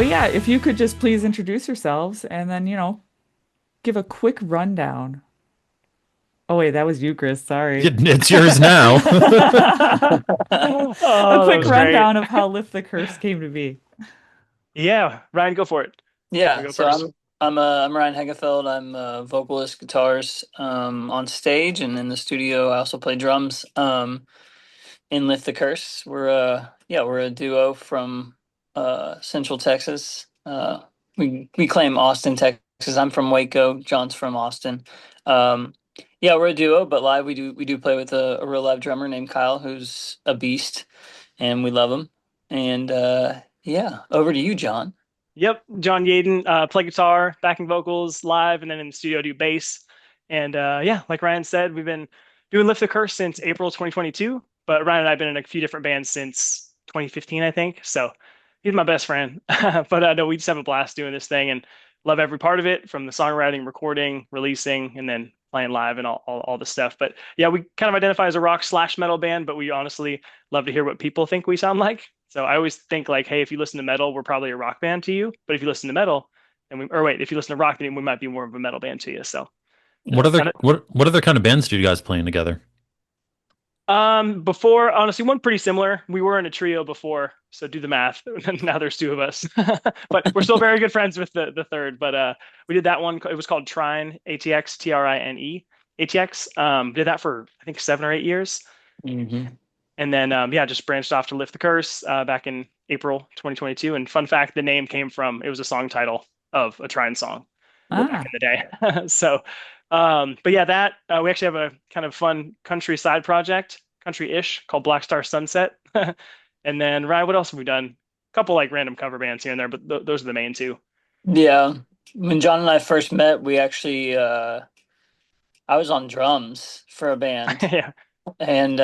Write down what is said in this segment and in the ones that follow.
But yeah, if you could just please introduce yourselves and then, give a quick rundown. Oh, wait, that was you, Chris. Sorry. It's yours now. A Oh, that quick was great. rundown of how Lift the Curse came to be. Yeah, Ryan, go for it. You Yeah, go so first. I'm Ryan Hegefeld. I'm vocalist, guitars on stage, and in the studio. I also play drums. In Lift the Curse, we're a duo from Central Texas. We claim Austin, Texas. I'm from Waco. John's from Austin. Um, yeah, we're a duo, but live we do play with a real live drummer named Kyle, who's a beast, and we love him. And yeah, over to you, John. Yep, John Yaden, play guitar, backing vocals live, and then in the studio do bass. And yeah, like Ryan said, we've been doing Lift the Curse since April 2022, but Ryan and I have been in a few different bands since 2015, I think. So he's my best friend. But no, we just have a blast doing this thing and love every part of it, from the songwriting, recording, releasing, and then playing live and all the stuff. But yeah, we kind of identify as a rock slash metal band, but we honestly love to hear what people think we sound like. So I always think like, hey, if you listen to metal, we're probably a rock band to you. But if you listen to metal, or wait, if you listen to rock, then we might be more of a metal band to you. So Yeah. kind of What other kind of bands do you guys playing together? before, honestly, one pretty similar. We were in a trio before, so do the math. Now there's two of us, but we're still very good friends with the third. But we did that one. It was called Trine, ATX, TRINE, ATX. Did that for I think 7 or 8 years, hmm and then yeah, just branched off to Lift the Curse back in April 2022. And fun fact, the name came from it was a song title of a Trine song back in Ah, the day. So, but yeah, that we actually have a kind of fun country side project, country-ish, called Black Star Sunset. And then Ryan, what else have we done? A couple like random cover bands here and there, but those are the main two. Yeah. When John and I first met, we actually I was on drums for a band, Yeah. and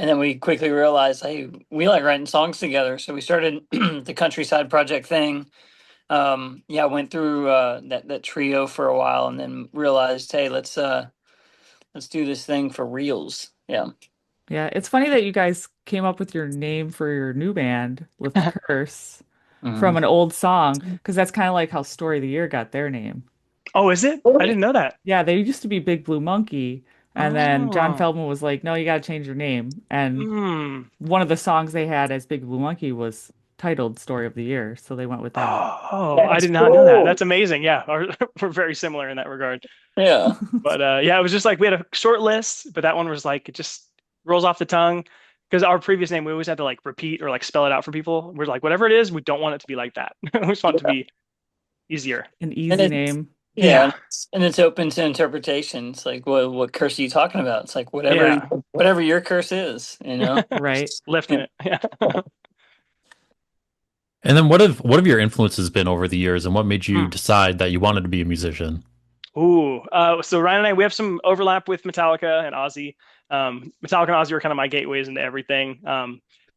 then we quickly realized, hey, we like writing songs together. So we started the countryside project thing. Yeah, went through that trio for a while, and then realized, hey, let's do this thing for reals. Yeah. yeah. It's funny that you guys came up with your name for your new band, Lift the Curse, from Mhm. an old song, because that's kind of like how Story of the Year got their name. Oh, is it? I didn't know that. Yeah, they used to be Big Blue Monkey, and then John Oh. Feldman was like, "No, you got to change your name." And Hmm. one of the songs they had as Big Blue Monkey was titled Story of the Year, so they went with that. Oh, I That's did not know that. cool. That's amazing. Yeah, we're very similar in that regard. Yeah. But yeah, it was just like we had a short list, but that one was like it just rolls off the tongue. Because our previous name, we always had to like repeat or like spell it out for people. We're like, whatever it is, we don't want it to be like that. We just want it to be easier. An And easy it's name. yeah, Yeah, and it's open to interpretation. It's like what curse are you talking about? It's like yeah, whatever your curse is, you know? Right. lifting Yeah. it. Yeah. And then what have your influences been over the years, and what made you Hmm. decide that you wanted to be a musician? Ooh, so Ryan and I, we have some overlap with Metallica and Ozzy. Metallica and Ozzy were kind of my gateways into everything.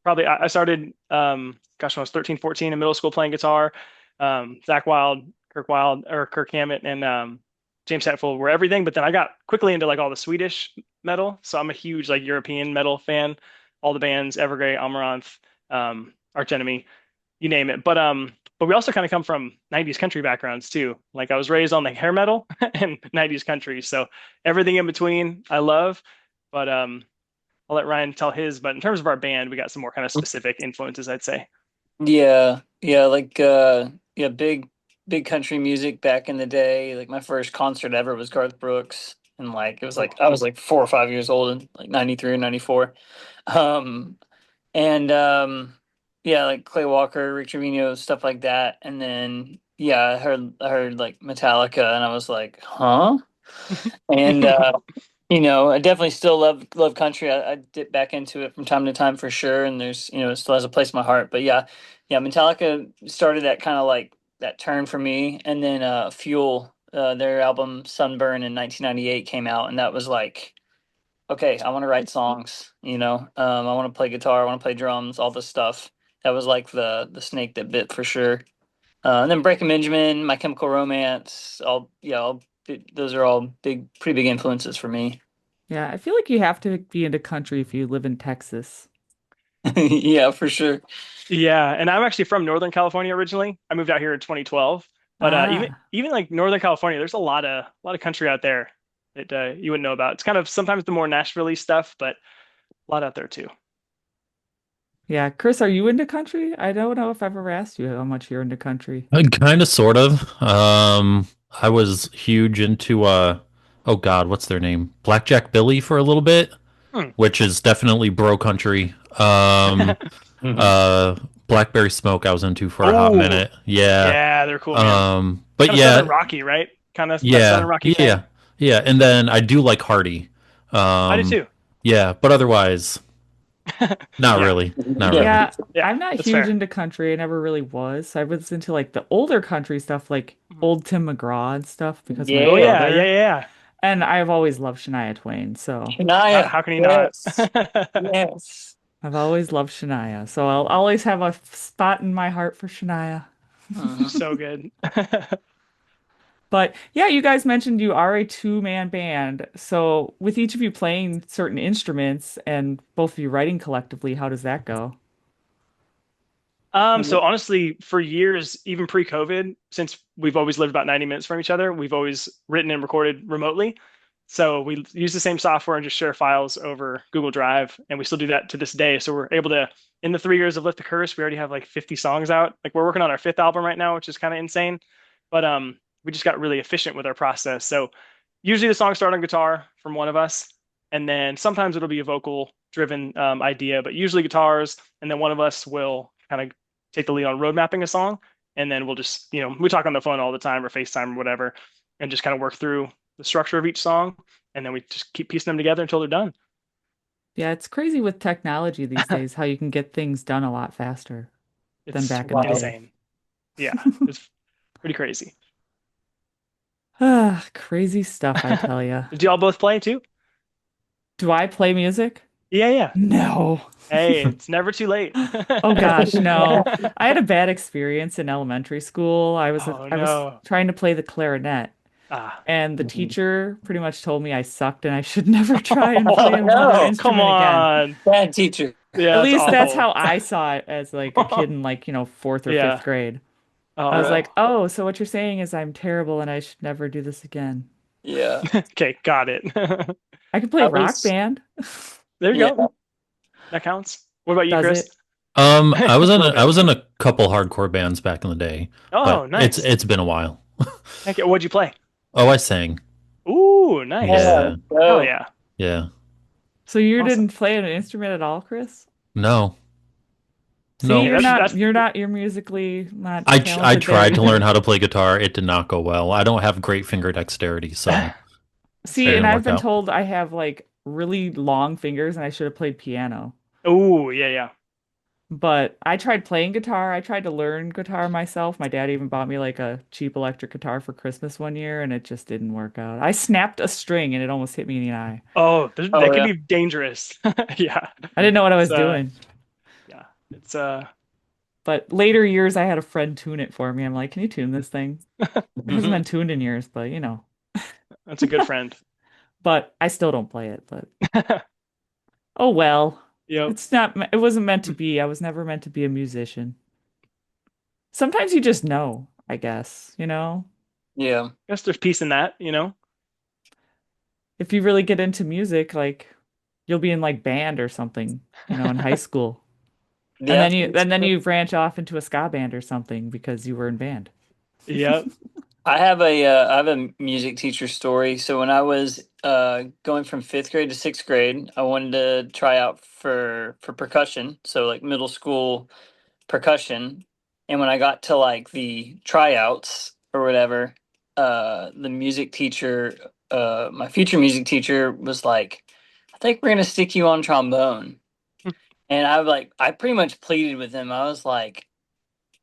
Probably I started, gosh, when I was 13, 14 in middle school playing guitar. Zach Wild, or Kirk Hammett, and James Hetfield were everything. But then I got quickly into like all the Swedish metal. So I'm a huge like European metal fan. All the bands, Evergrey, Amaranth, Arch Enemy, you name it. But we also kind of come from 90s country backgrounds too. Like I was raised on like hair metal and 90s country. So everything in between I love. But I'll let Ryan tell his. But in terms of our band, we got some more kind of specific influences, I'd say. Yeah, yeah, like yeah, big country music back in the day. Like my first concert ever was Garth Brooks, and like it was like I was like 4 or 5 years old in like 93 or 94. Um and yeah, like Clay Walker, Rick Trevino, stuff like that. And then yeah, I heard like Metallica and I was like, huh? And I definitely still love country. I dip back into it from time to time for sure, and there's it still has a place in my heart. But yeah, yeah, Metallica started that kind of like that turn for me, and then Fuel, their album Sunburn in 1998 came out, and that was like, okay, I want to write songs. I want to play guitar, I want to play drums, all this stuff. That was like the snake that bit for sure. And then Breaking Benjamin, My Chemical Romance, those are all pretty big influences for me. Yeah, I feel like you have to be into country if you live in Texas. Yeah, for sure. Yeah, and I'm actually from Northern California originally. I moved out here in 2012. But even Ah, even like Northern California, there's a lot of country out there that you wouldn't know about. It's kind of sometimes the more Nashville-y stuff, but a lot out there too. yeah. Chris, are you into country? I don't know if I've ever asked you how much you're into country. Kind of, sort of. I was huge into oh God, what's their name? Blackjack Billy for a little bit, Hmm. which is definitely bro country. Mhm. Uh, Blackberry Smoke I was into for a hot Oh, minute. Yeah. yeah, they're cool, man. But Kind of Southern yeah, Rocky, right? Kind of that Southern yeah, Rocky thing. yeah, yeah. And then I do like Hardy. I do Um, too. yeah, but otherwise, not Yeah, really. Not Yeah. really. Yeah, yeah, I'm not that's huge fair. into country. I never really was. I was into like the older country stuff, like Mhm. old Tim McGraw and stuff, because of my Oh yeah, yeah, brother. yeah, yeah. And I've always loved Shania Twain, so How, Shania. how can you not? Yes. Yes. I've always loved Shania. So I'll always have a spot in my heart for Shania. Mhm. So good. But yeah, you guys mentioned you are a two-man band. So with each of you playing certain instruments and both of you writing collectively, how does that go? So honestly, for years, even pre-COVID, since we've always lived about 90 minutes from each other, we've always written and recorded remotely. So we use the same software and just share files over Google Drive, and we still do that to this day. So we're able to, in the 3 years of Lift the Curse, we already have like 50 songs out. Like we're working on our fifth album right now, which is kind of insane. But we just got really efficient with our process. So usually the songs start on guitar from one of us, and then sometimes it'll be a vocal driven idea, but usually guitars, and then one of us will kind of take the lead on road mapping a song, and then we'll just, we talk on the phone all the time or FaceTime or whatever, and just kind of work through the structure of each song, and then we just keep piecing them together until they're done. Yeah, it's crazy with technology these days how you can get things done a lot faster than It's back in the day. insane. Yeah, it's pretty crazy. Ah, crazy stuff, I tell ya. Did y'all both play too? Do I play music? Yeah, yeah. No. Hey, it's never too late. Oh gosh, no. I had a bad experience in elementary school. Oh I was no. trying to play the clarinet, Ah. and the Mhm. teacher pretty much told me I sucked and I should never try and play Oh another no. Come instrument again. on. Bad teacher. At Yeah, that's least that's awful. how I saw it as like a kid in like, fourth or fifth Yeah. grade. I was Oh. like, "Oh, so what you're saying is I'm terrible and I should never do this again." Yeah. Okay, got it. I could play I rock was, band. There you yeah. go. That counts. What about you, Does Chris? it? I was A in little I bit. was in a couple hardcore bands back in the day, but Oh, it's nice. it's been a while. Heck yeah. What'd you play? Oh, I sang. Ooh, nice. Yeah, Oh, Hell no. yeah. yeah. So you Awesome. didn't play an instrument at all, Chris? No, See, Hey, no. that's you're musically not I talented there tried to learn either. how to play guitar. It did not go well. I don't have great finger dexterity, so that's it See, and fair. didn't I've work been out. told I have like really long fingers and I should have played piano. Ooh, yeah, yeah. But I tried playing guitar. I tried to learn guitar myself. My dad even bought me like a cheap electric guitar for Christmas one year and it just didn't work out. I snapped a string and it almost hit me in the eye. Oh, that Oh can yeah. be dangerous. Yeah. I didn't know what I It's was doing. yeah. It's But later years, I had a friend tune it for me. I'm like, can you tune this thing? It hasn't been Mhm. tuned in years, but that's a good friend. But I still don't play it. But oh well. Yep. It wasn't meant to be. I was never meant to be a musician. Sometimes you just know, I guess. Yeah. Guess there's peace in that. If you really get into music, like you'll be in like band or something, in high school. And Yeah. then you branch off into a ska band or something because you were in band. Yep. I have a music teacher story. So when I was going from fifth grade to sixth grade, I wanted to try out for percussion. So like middle school percussion. And when I got to like the tryouts or whatever, the music teacher, my future music teacher was like, I think we're gonna stick you on trombone. And I pretty much pleaded with him. I was like,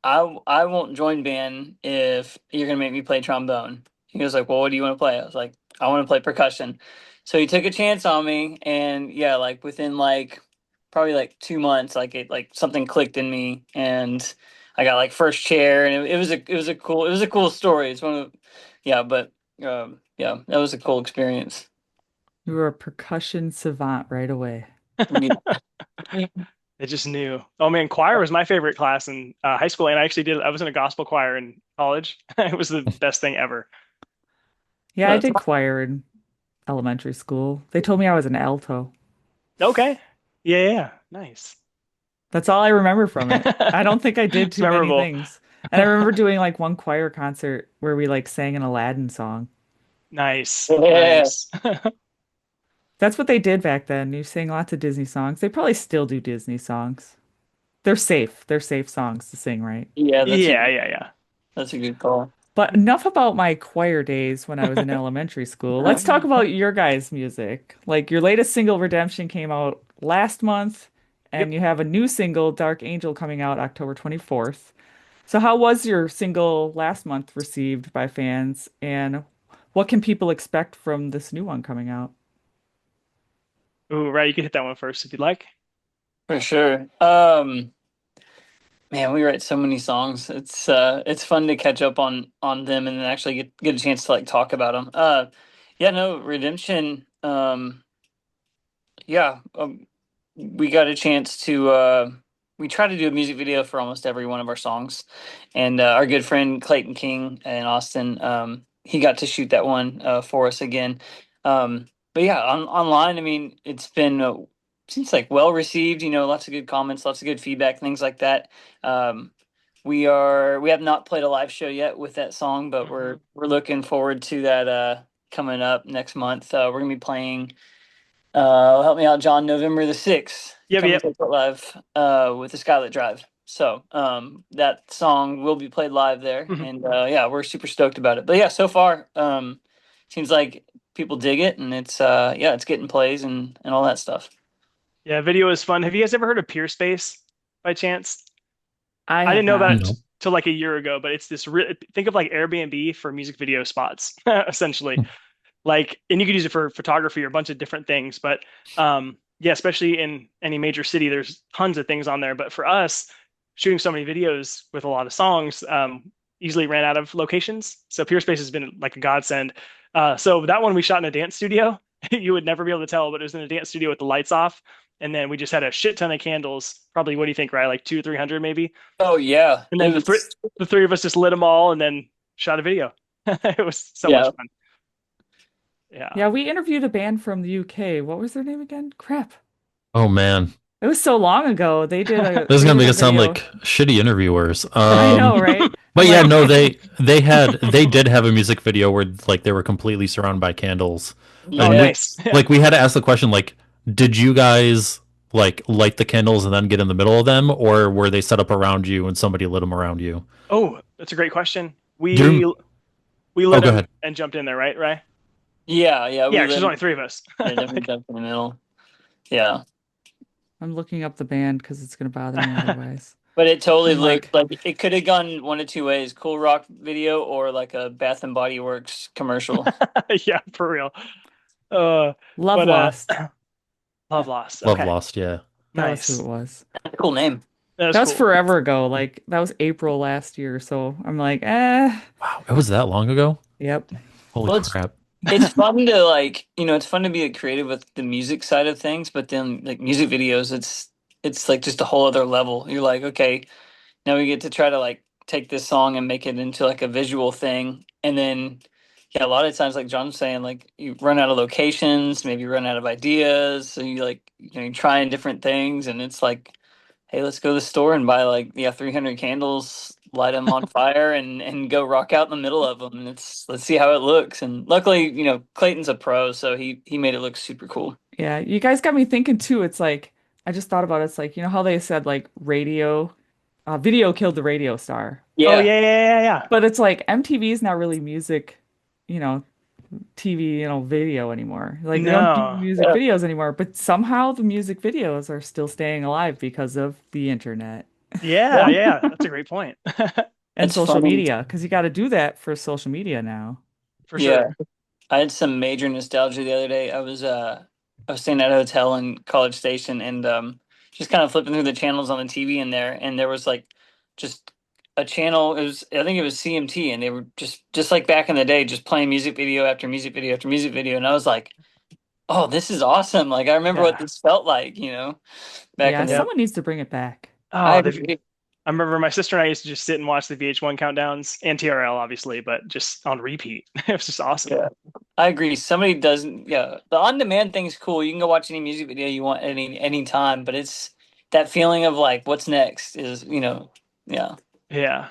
I won't join band if you're gonna make me play trombone. He was like, well, what do you want to play? I was like, I want to play percussion. So he took a chance on me, and yeah, like within like probably like 2 months, like it like something clicked in me, and I got like first chair, and it was a cool story. It's one of yeah, but yeah, that was a cool experience. You were a percussion savant right away. Yeah. They just knew. Oh man, choir was my favorite class in high school, and I was in a gospel choir in college. It was the best thing ever. Yeah, I did choir in elementary school. They told me I was an alto. Okay. Yeah, yeah, yeah. Nice. That's all I remember from it. I don't think I did It's too many memorable. things. And I remember doing like one choir concert where we like sang an Aladdin song. Nice. Yeah. Nice. That's what they did back then. You sang lots of Disney songs. They probably still do Disney songs. They're safe. They're safe songs to sing, right? Yeah, Yeah, yeah, yeah. that's a good call. But enough about my choir days when I was in elementary school. Let's talk about your guys' music. Like your latest single, Redemption, came out last month, Yep. and you have a new single, Dark Angel, coming out October 24th. So, how was your single last month received by fans, and what can people expect from this new one coming out? Ooh, right. You can hit that one first if you'd like. For sure. Man, we write so many songs. It's fun to catch up on them and then actually get a chance to like talk about them. Yeah, no, Redemption. Yeah, we got a chance to we try to do a music video for almost every one of our songs, and our good friend Clayton King in Austin, he got to shoot that one for us again. But yeah, online, I mean, it's been seems like well received. You know, lots of good comments, lots of good feedback, things like that. Um, we have not played a live show yet with that song, but Mhm. we're looking forward to that coming up next month. We're gonna be playing help me out, John. November the 6th, Yep, coming yep. to it live with the Skylit Drive. So that song will be played live there, Mhm. and yeah, we're super stoked about it. But yeah, so far seems like people dig it, and it's yeah, it's getting plays and all that stuff. Yeah, video is fun. Have you guys ever heard of Peer Space by chance? I I have didn't know about it not. No. till like a year ago, but it's this think of like Airbnb for music video spots, essentially. Like, and you could use it for photography or a bunch of different things. But yeah, especially in any major city, there's tons of things on there. But for us, shooting so many videos with a lot of songs, easily ran out of locations. So Peerspace has been like a godsend. So that one we shot in a dance studio. You would never be able to tell, but it was in a dance studio with the lights off. And then we just had a shit ton of candles. Probably, what do you think, right? Like two, 300 maybe. Oh yeah, And it then was the three of us just lit them all and then shot a video. It was so much yeah. fun. Yeah. Yeah, we interviewed a band from the UK. What was their name again? Crap. Oh man, It was so long ago. this is They gonna did make a us sound video. like shitty interviewers. I know, right? I'm But yeah, like, no, they did have a music video where like they were completely surrounded by candles, Oh, and we Yes. nice. Yeah. like we had to ask the question like, did you guys like light the candles and then get in the middle of them, or were they set up around you and somebody lit them around you? Oh, that's a great question. Do you, We oh, let go him ahead. and jumped in there, right? Right? Yeah, yeah, Yeah, we 'cause there's lit only three of us. yeah, then we Like, jumped in the middle. Yeah. I'm looking up the band because it's gonna bother me otherwise. But it totally I'm like, looked like it could have gone one of two ways: cool rock video or like a Bath and Body Works commercial. yeah, for real. Uh, Love but Lost. love lost. Love Okay, Lost, yeah. That was who it nice. was. Cool name. That was That was cool. forever ago. Like that was April last year. So I'm like, Wow, it was that long ago. yep. Holy Well, crap! it's fun to like, you know, it's fun to be creative with the music side of things, but then like music videos, it's like just a whole other level. You're like, okay, now we get to try to like take this song and make it into like a visual thing. And then yeah, a lot of times like John's saying, like you run out of locations, maybe you run out of ideas. So you like, you know, you're trying different things and it's like, hey, let's go to the store and buy like, yeah, 300 candles, light them on fire and go rock out in the middle of them. And let's see how it looks. And luckily, you know, Clayton's a pro, so he made it look super cool. Yeah, you guys got me thinking too. It's like I just thought about it. It's like, you know how they said like video killed the radio star. Oh Yeah. yeah, yeah, yeah, yeah. But it's like MTV is not really music, you know, TV, video anymore. Like they don't do No. music Yeah. videos anymore, but somehow the music videos are still staying alive because of the internet Yeah, Yeah. yeah. That's a great point. and It's social funny. media because you got to do that for social media now. For Yeah. sure. I had some major nostalgia the other day. I was staying at a hotel in College Station and just kind of flipping through the channels on the TV in there and there was like just a channel, it was I think it was CMT and they were just like back in the day just playing music video after music video after music video and I was like, oh, this is awesome. Like I remember what Yeah. this felt like, you know, back Yeah, in the Yep. someone needs to bring it back. I Oh, agree. I remember my sister and I used to just sit and watch the VH1 countdowns and TRL, obviously, but just on repeat. It was just awesome. Yeah. I agree. Somebody doesn't, yeah. The on-demand thing's cool. You can go watch any music video you want any time, but it's that feeling of like what's next is, yeah, Yeah,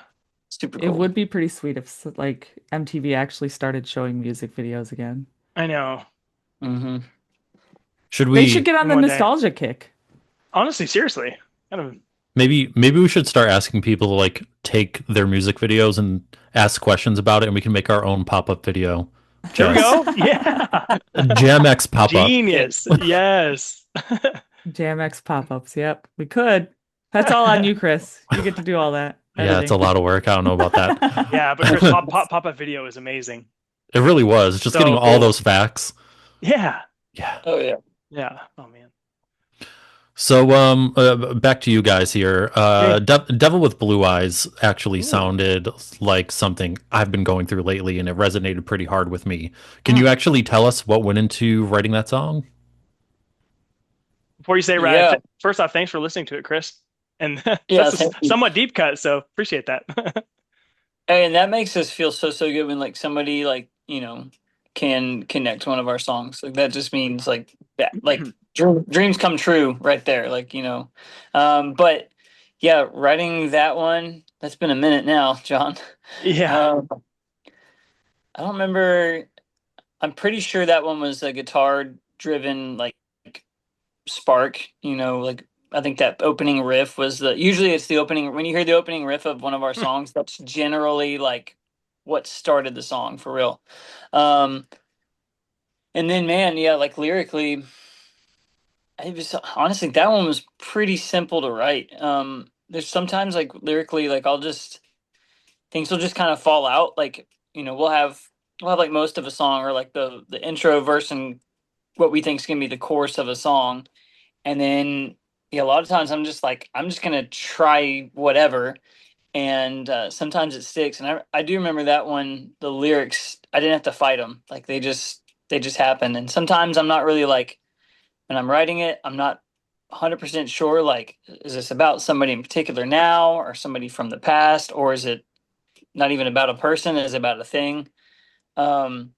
super It cool. would be pretty sweet if like MTV actually started showing music videos again. I know. Hmm. Should They should we get on the One day. nostalgia kick. Honestly, seriously. Kind of. maybe we should start asking people to like take their music videos and ask questions about it, and we can make our own pop-up video. There we Just go. Yeah. Jam X pop-up. Yeah. Genius. Yes. Jam X pop-ups. Yep, we could. That's all on you, Chris. You get to do all that Yeah, it's a editing. lot of work. I don't know about that. Yeah, but Chris, pop-up video is amazing. It really was. Just getting So all cool. those facts. Yeah. Yeah. Oh yeah. Yeah. Oh man. So, back to you guys here. Yay. Devil with Blue Eyes actually Ooh. sounded like something I've been going through lately, and it resonated pretty hard with me. Can Mm. you actually tell us what went into writing that song? Before you say Ryan, Yeah. first off, thanks for listening to it, Chris. And Yeah. that's a Thank you. somewhat deep cut, so appreciate that. And that makes us feel so good when like somebody like, can connect to one of our songs. Like that just means like that like dreams come true right there. Like, but yeah, writing that one, that's been a minute now, John. Yeah. Um, I don't remember. I'm pretty sure that one was a guitar driven like spark, like I think that opening riff was usually it's the opening when you hear the opening riff of one of our songs, that's generally like what started the song for real. Um and then man, yeah, like lyrically, it was honestly that one was pretty simple to write. There's sometimes like lyrically like I'll just things will just kind of fall out like, we'll have like most of a song or like the intro verse and what we think is going to be the chorus of a song. And then, yeah, a lot of times I'm just like, I'm just gonna try whatever, and sometimes it sticks. And I do remember that one. The lyrics, I didn't have to fight them; like they just happen. And sometimes I'm not really like when I'm writing it, I'm not 100% sure. Like, is this about somebody in particular now, or somebody from the past, or is it not even about a person? Is it about a thing? Um,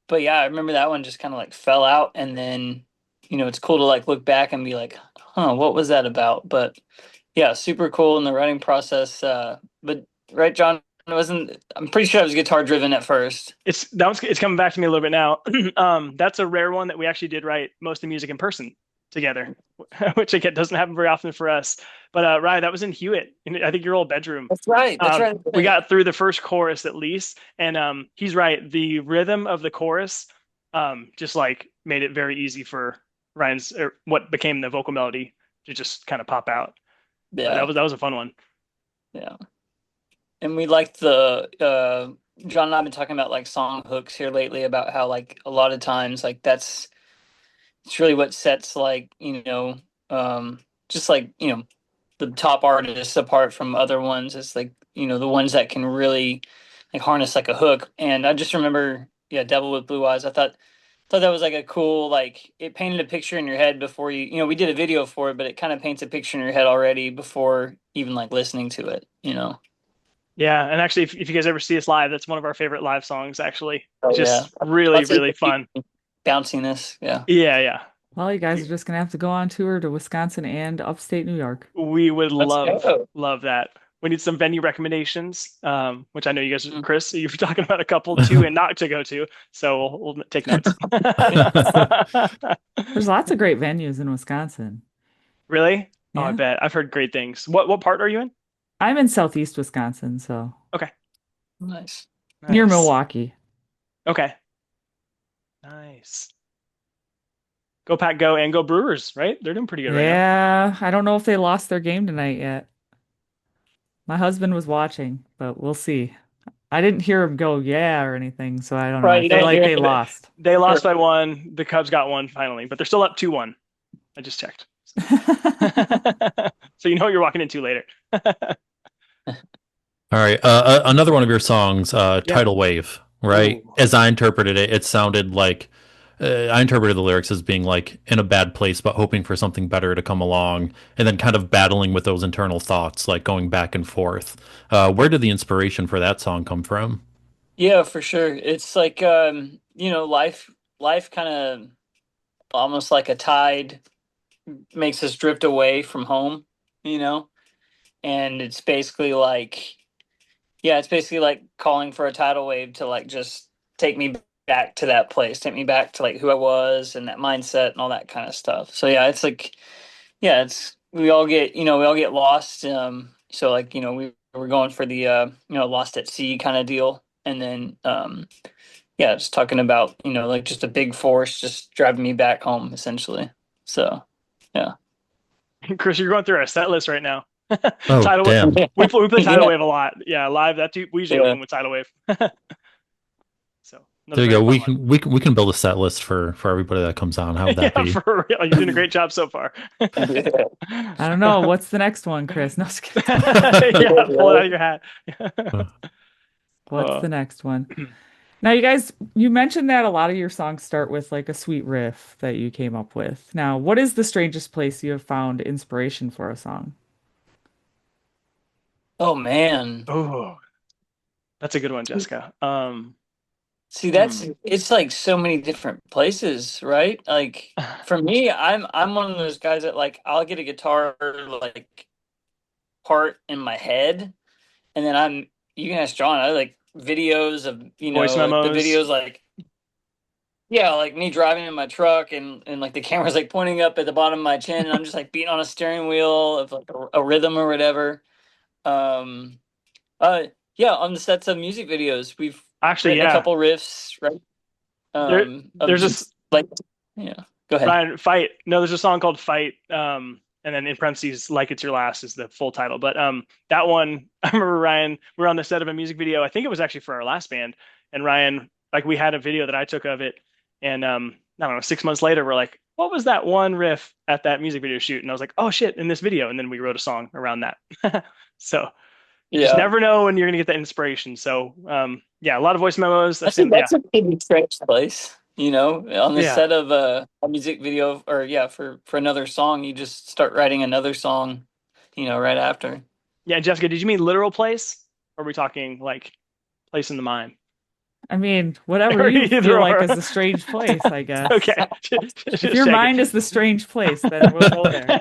but yeah, I remember that one just kind of like fell out, and then it's cool to like look back and be like, huh, what was that about? But yeah, super cool in the writing process. But right, John, it wasn't. I'm pretty sure it was guitar driven at first. It's coming back to me a little bit now. That's a rare one that we actually did write most of the music in person together, which again doesn't happen very often for us. But Ryan, that was in Hewitt, in I think your old bedroom. That's right. That's right. We got through the first chorus at least, and he's right. The rhythm of the chorus just like made it very easy for Ryan's or what became the vocal melody to just kind of pop out. But Yeah, that was a fun one. yeah. And we liked the John and I've been talking about like song hooks here lately about how like a lot of times like it's really what sets like just like the top artists apart from other ones. It's like the ones that can really like harness like a hook. And I just remember, yeah, Devil with Blue Eyes. I thought that was like a cool like it painted a picture in your head before we did a video for it, but it kind of paints a picture in your head already before even like listening to it. Yeah, and actually, if you guys ever see us live, that's one of our favorite live songs. Actually, Oh it's yeah, just really, lots of really fun. bounciness. Yeah. Yeah, yeah. Well, you guys are just gonna have to go on tour to Wisconsin and upstate New York. We would Let's go. love that. We need some venue recommendations, which I know you guys, Chris, you were talking about a couple to and not to go to, so we'll take notes. There's lots of great venues in Wisconsin. Really? Oh, I Yeah. bet. I've heard great things. What part are you in? I'm in southeast Wisconsin, so Okay, Nice. near nice. Milwaukee. Okay, nice. Go Pack, go and go Brewers, right? They're doing pretty good right now. Yeah, I don't know if they lost their game tonight yet. My husband was watching, but we'll see. I didn't hear him go yeah or anything, so I don't know. Right. I You feel don't like hear they it. lost. They lost by one. The Cubs got one finally, but they're still up 2-1. I just checked. So you know what you're walking into later. All right. Another one of your songs, Yeah. Tidal Wave, right? Ooh. As I interpreted it, it sounded like I interpreted the lyrics as being like in a bad place, but hoping for something better to come along, and then kind of battling with those internal thoughts, like going back and forth. Where did the inspiration for that song come from? Yeah, for sure. It's like life kind of almost like a tide makes us drift away from home, you know? And it's basically like yeah, it's basically like calling for a tidal wave to like just take me back to that place, take me back to like who I was and that mindset and all that kind of stuff. So yeah, it's like yeah, it's we all get lost. So like we were going for the lost at sea kind of deal, and then yeah, just talking about like just a big force just driving me back home essentially. So yeah, Chris, you're going through our set list right now. Oh, Tidal Wave. damn. We play Tidal yeah, Wave a lot. Yeah, live. We usually yeah. open with Tidal Wave. So another There you very go. fun We one. can we can we can build a set list for everybody that comes on. How would that Yeah, be? for real. You're doing a great job so far. I don't know. What's the next one, Chris? No, just kidding. Yeah, pull it out of your hat. What's Uh, the next one? Now, you guys, you mentioned that a lot of your songs start with like a sweet riff that you came up with. Now, what is the strangest place you have found inspiration for a song? Oh man. oh, that's a good one, Jessica. See, Hmm. it's like so many different places, right? Like for me, I'm one of those guys that like I'll get a guitar like part in my head, and then you can ask John, I like videos of, Voice like the memos. videos like yeah, like me driving in my truck and like the camera's like pointing up at the bottom of my chin and I'm just like beating on a steering wheel of like a rhythm or whatever. Um uh yeah, on the sets of music videos, we've Actually, written a yeah. couple riffs, right? Of There's just this like yeah. Go ahead. Ryan Fight. No, there's a song called Fight. And then in parentheses, like it's your last is the full title. But that one, I remember Ryan. We were on the set of a music video. I think it was actually for our last band. And Ryan, like we had a video that I took of it. And I don't know, 6 months later, we're like, what was that one riff at that music video shoot? And I was like, oh shit, in this video. And then we wrote a song around that. So you just Yeah. never know when you're gonna get that inspiration. So yeah, a lot of voice memos. I I've think seen, yeah, that's a pretty strange place, on the yeah. set of a music video or yeah, for another song, you just start writing another song, right after. Yeah, Jessica, did you mean literal place? Or are we talking like place in the mind? I mean, whatever Or you either feel like or. is a strange place, I guess. Okay, If just your checking. mind is the strange place, then we'll go there.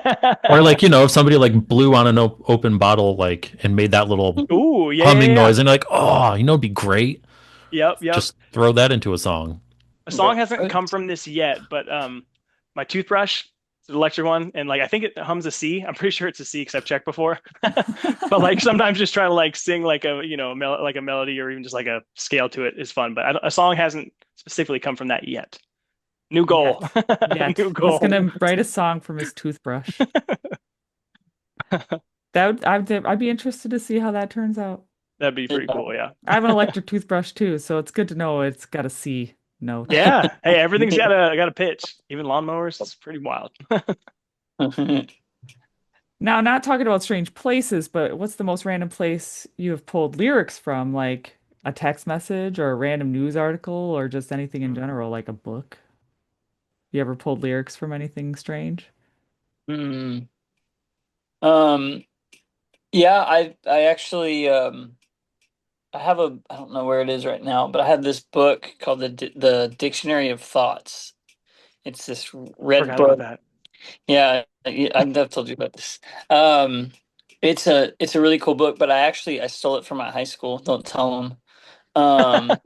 Or like, if somebody like blew on an open bottle like and made that little Ooh, yeah, yeah, humming yeah. noise and you're like, oh, it'd be great. Yep, yep. Just throw that into a song. A song hasn't come Right. from this yet, but my toothbrush, it's an electric one, and like I think it hums a C. I'm pretty sure it's a C because I've checked before. But like sometimes just try to like sing like like a melody or even just like a scale to it is fun. But a song hasn't specifically come from that yet. New goal. Yet. Yet. New He's goal. gonna write a song from his toothbrush. I'd be interested to see how that turns out. That'd be pretty Yeah. cool, yeah. I have an electric toothbrush too, so it's good to know it's got a C note. Yeah. Hey, everything's got a pitch. Even lawnmowers. It's pretty wild. Now, not talking about strange places, but what's the most random place you have pulled lyrics from, like a text message or a random news article or just anything in general, like a book? You ever pulled lyrics from anything strange? Hmm. Um, yeah, I actually I have I don't know where it is right now, but I have this book called the Dictionary of Thoughts. It's this red Forgot about book. that. Yeah, I've told you about this. Um, it's a really cool book, but I stole it from my high school. Don't tell them. Um,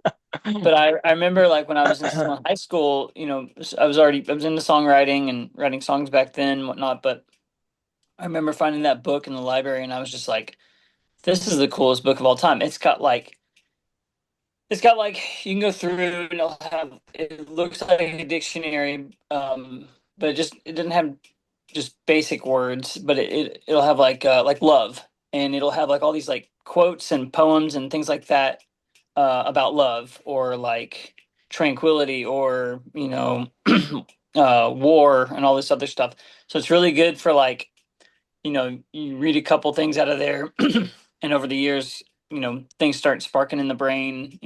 but I remember like when I was still in high school, I was into songwriting and writing songs back then and whatnot. But I remember finding that book in the library, and I was just like, "This is the coolest book of all time." It's got like you can go through and it looks like a dictionary, but it doesn't have just basic words, but it'll have like love, and it'll have like all these like quotes and poems and things like that about love or like tranquility or war and all this other stuff. So it's really good for like you read a couple things out of there, and over the years things start sparking in the brain.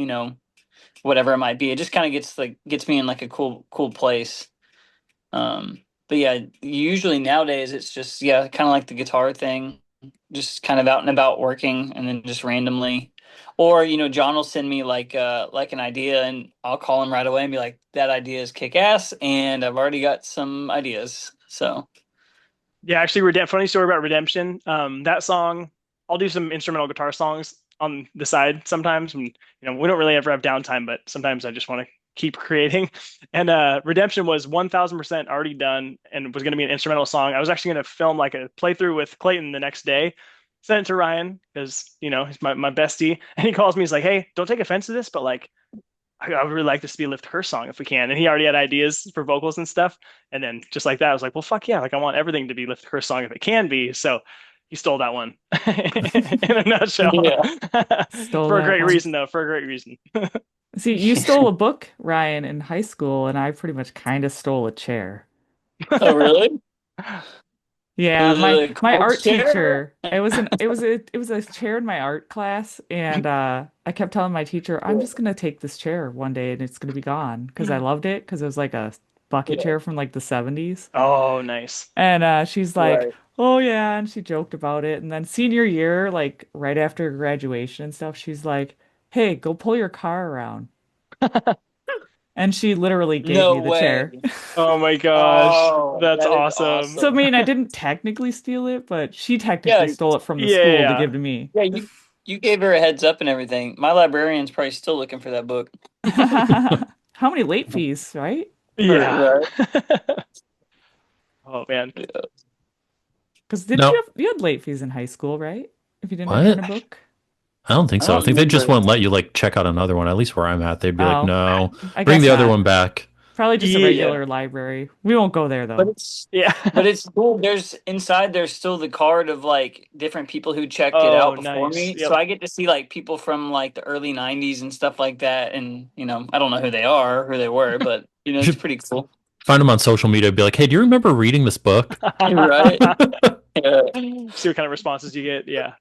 whatever it might be. It just kind of gets me in like a cool place. But yeah, usually nowadays it's just yeah, kind of like the guitar thing, just kind of out and about working, and then just randomly, or John will send me like an idea, and I'll call him right away and be like, that idea is kick ass, and I've already got some ideas. So Yeah, actually, funny story about Redemption. That song, I'll do some instrumental guitar songs on the side sometimes. And, we don't really ever have downtime, but sometimes I just want to keep creating. And Redemption was 1000% already done and was going to be an instrumental song. I was actually going to film like a playthrough with Clayton the next day, send it to Ryan because, he's my bestie. And he calls me, he's like, hey, don't take offense to this, but like, I would really like this to be a Lift Her song if we can. And he already had ideas for vocals and stuff. And then just like that, I was like, well, fuck yeah. Like I want everything to be Lift Her song if it can be. So he stole that one in a nutshell. yeah. Stole For a that great one. reason, though. For a great reason. See, you stole a book, Ryan, in high school, and I pretty much kind of stole a chair. Oh, really? Yeah, Was my it a my cold art chair? teacher, it was a chair in my art class, and I kept telling my teacher, I'm just gonna take this chair one day and it's gonna be gone because I loved it because it was like a bucket Yeah, chair from like the 70s. Oh, nice. And she's like, right. "Oh yeah," and she joked about it. And then senior year, like right after graduation and stuff, she's like, "Hey, go pull your car around." And she literally gave me No the chair. way. Oh my gosh. Oh, That's that is awesome. So I awesome. mean, I didn't technically steal it, but she technically Yeah, stole it from the Yeah, school to yeah. give to me. yeah. You gave her a heads up and everything. My librarian's probably still looking for that book. How many late fees, right? Yeah. Or Right. Oh man. Yeah. because didn't No, you had late fees in high school, right? If you didn't return what? a book. I don't think I so. I don't think they just remember. won't let you like check out another one. At least where I'm at, they'd be like, Oh, no, I bring guess the other not. one back. Probably just a Yeah. Yeah. regular library. We won't go there But though. Yeah. it's cool. There's still the card of like different people who checked it Oh, out before nice. me. So Yep. I get to see like people from like the early 90s and stuff like that. And I don't know who they are, who they were, but You it's should pretty cool. find them on social media. Be like, hey, do you remember reading this book? Right? Yeah. See what kind of responses you get. Yeah.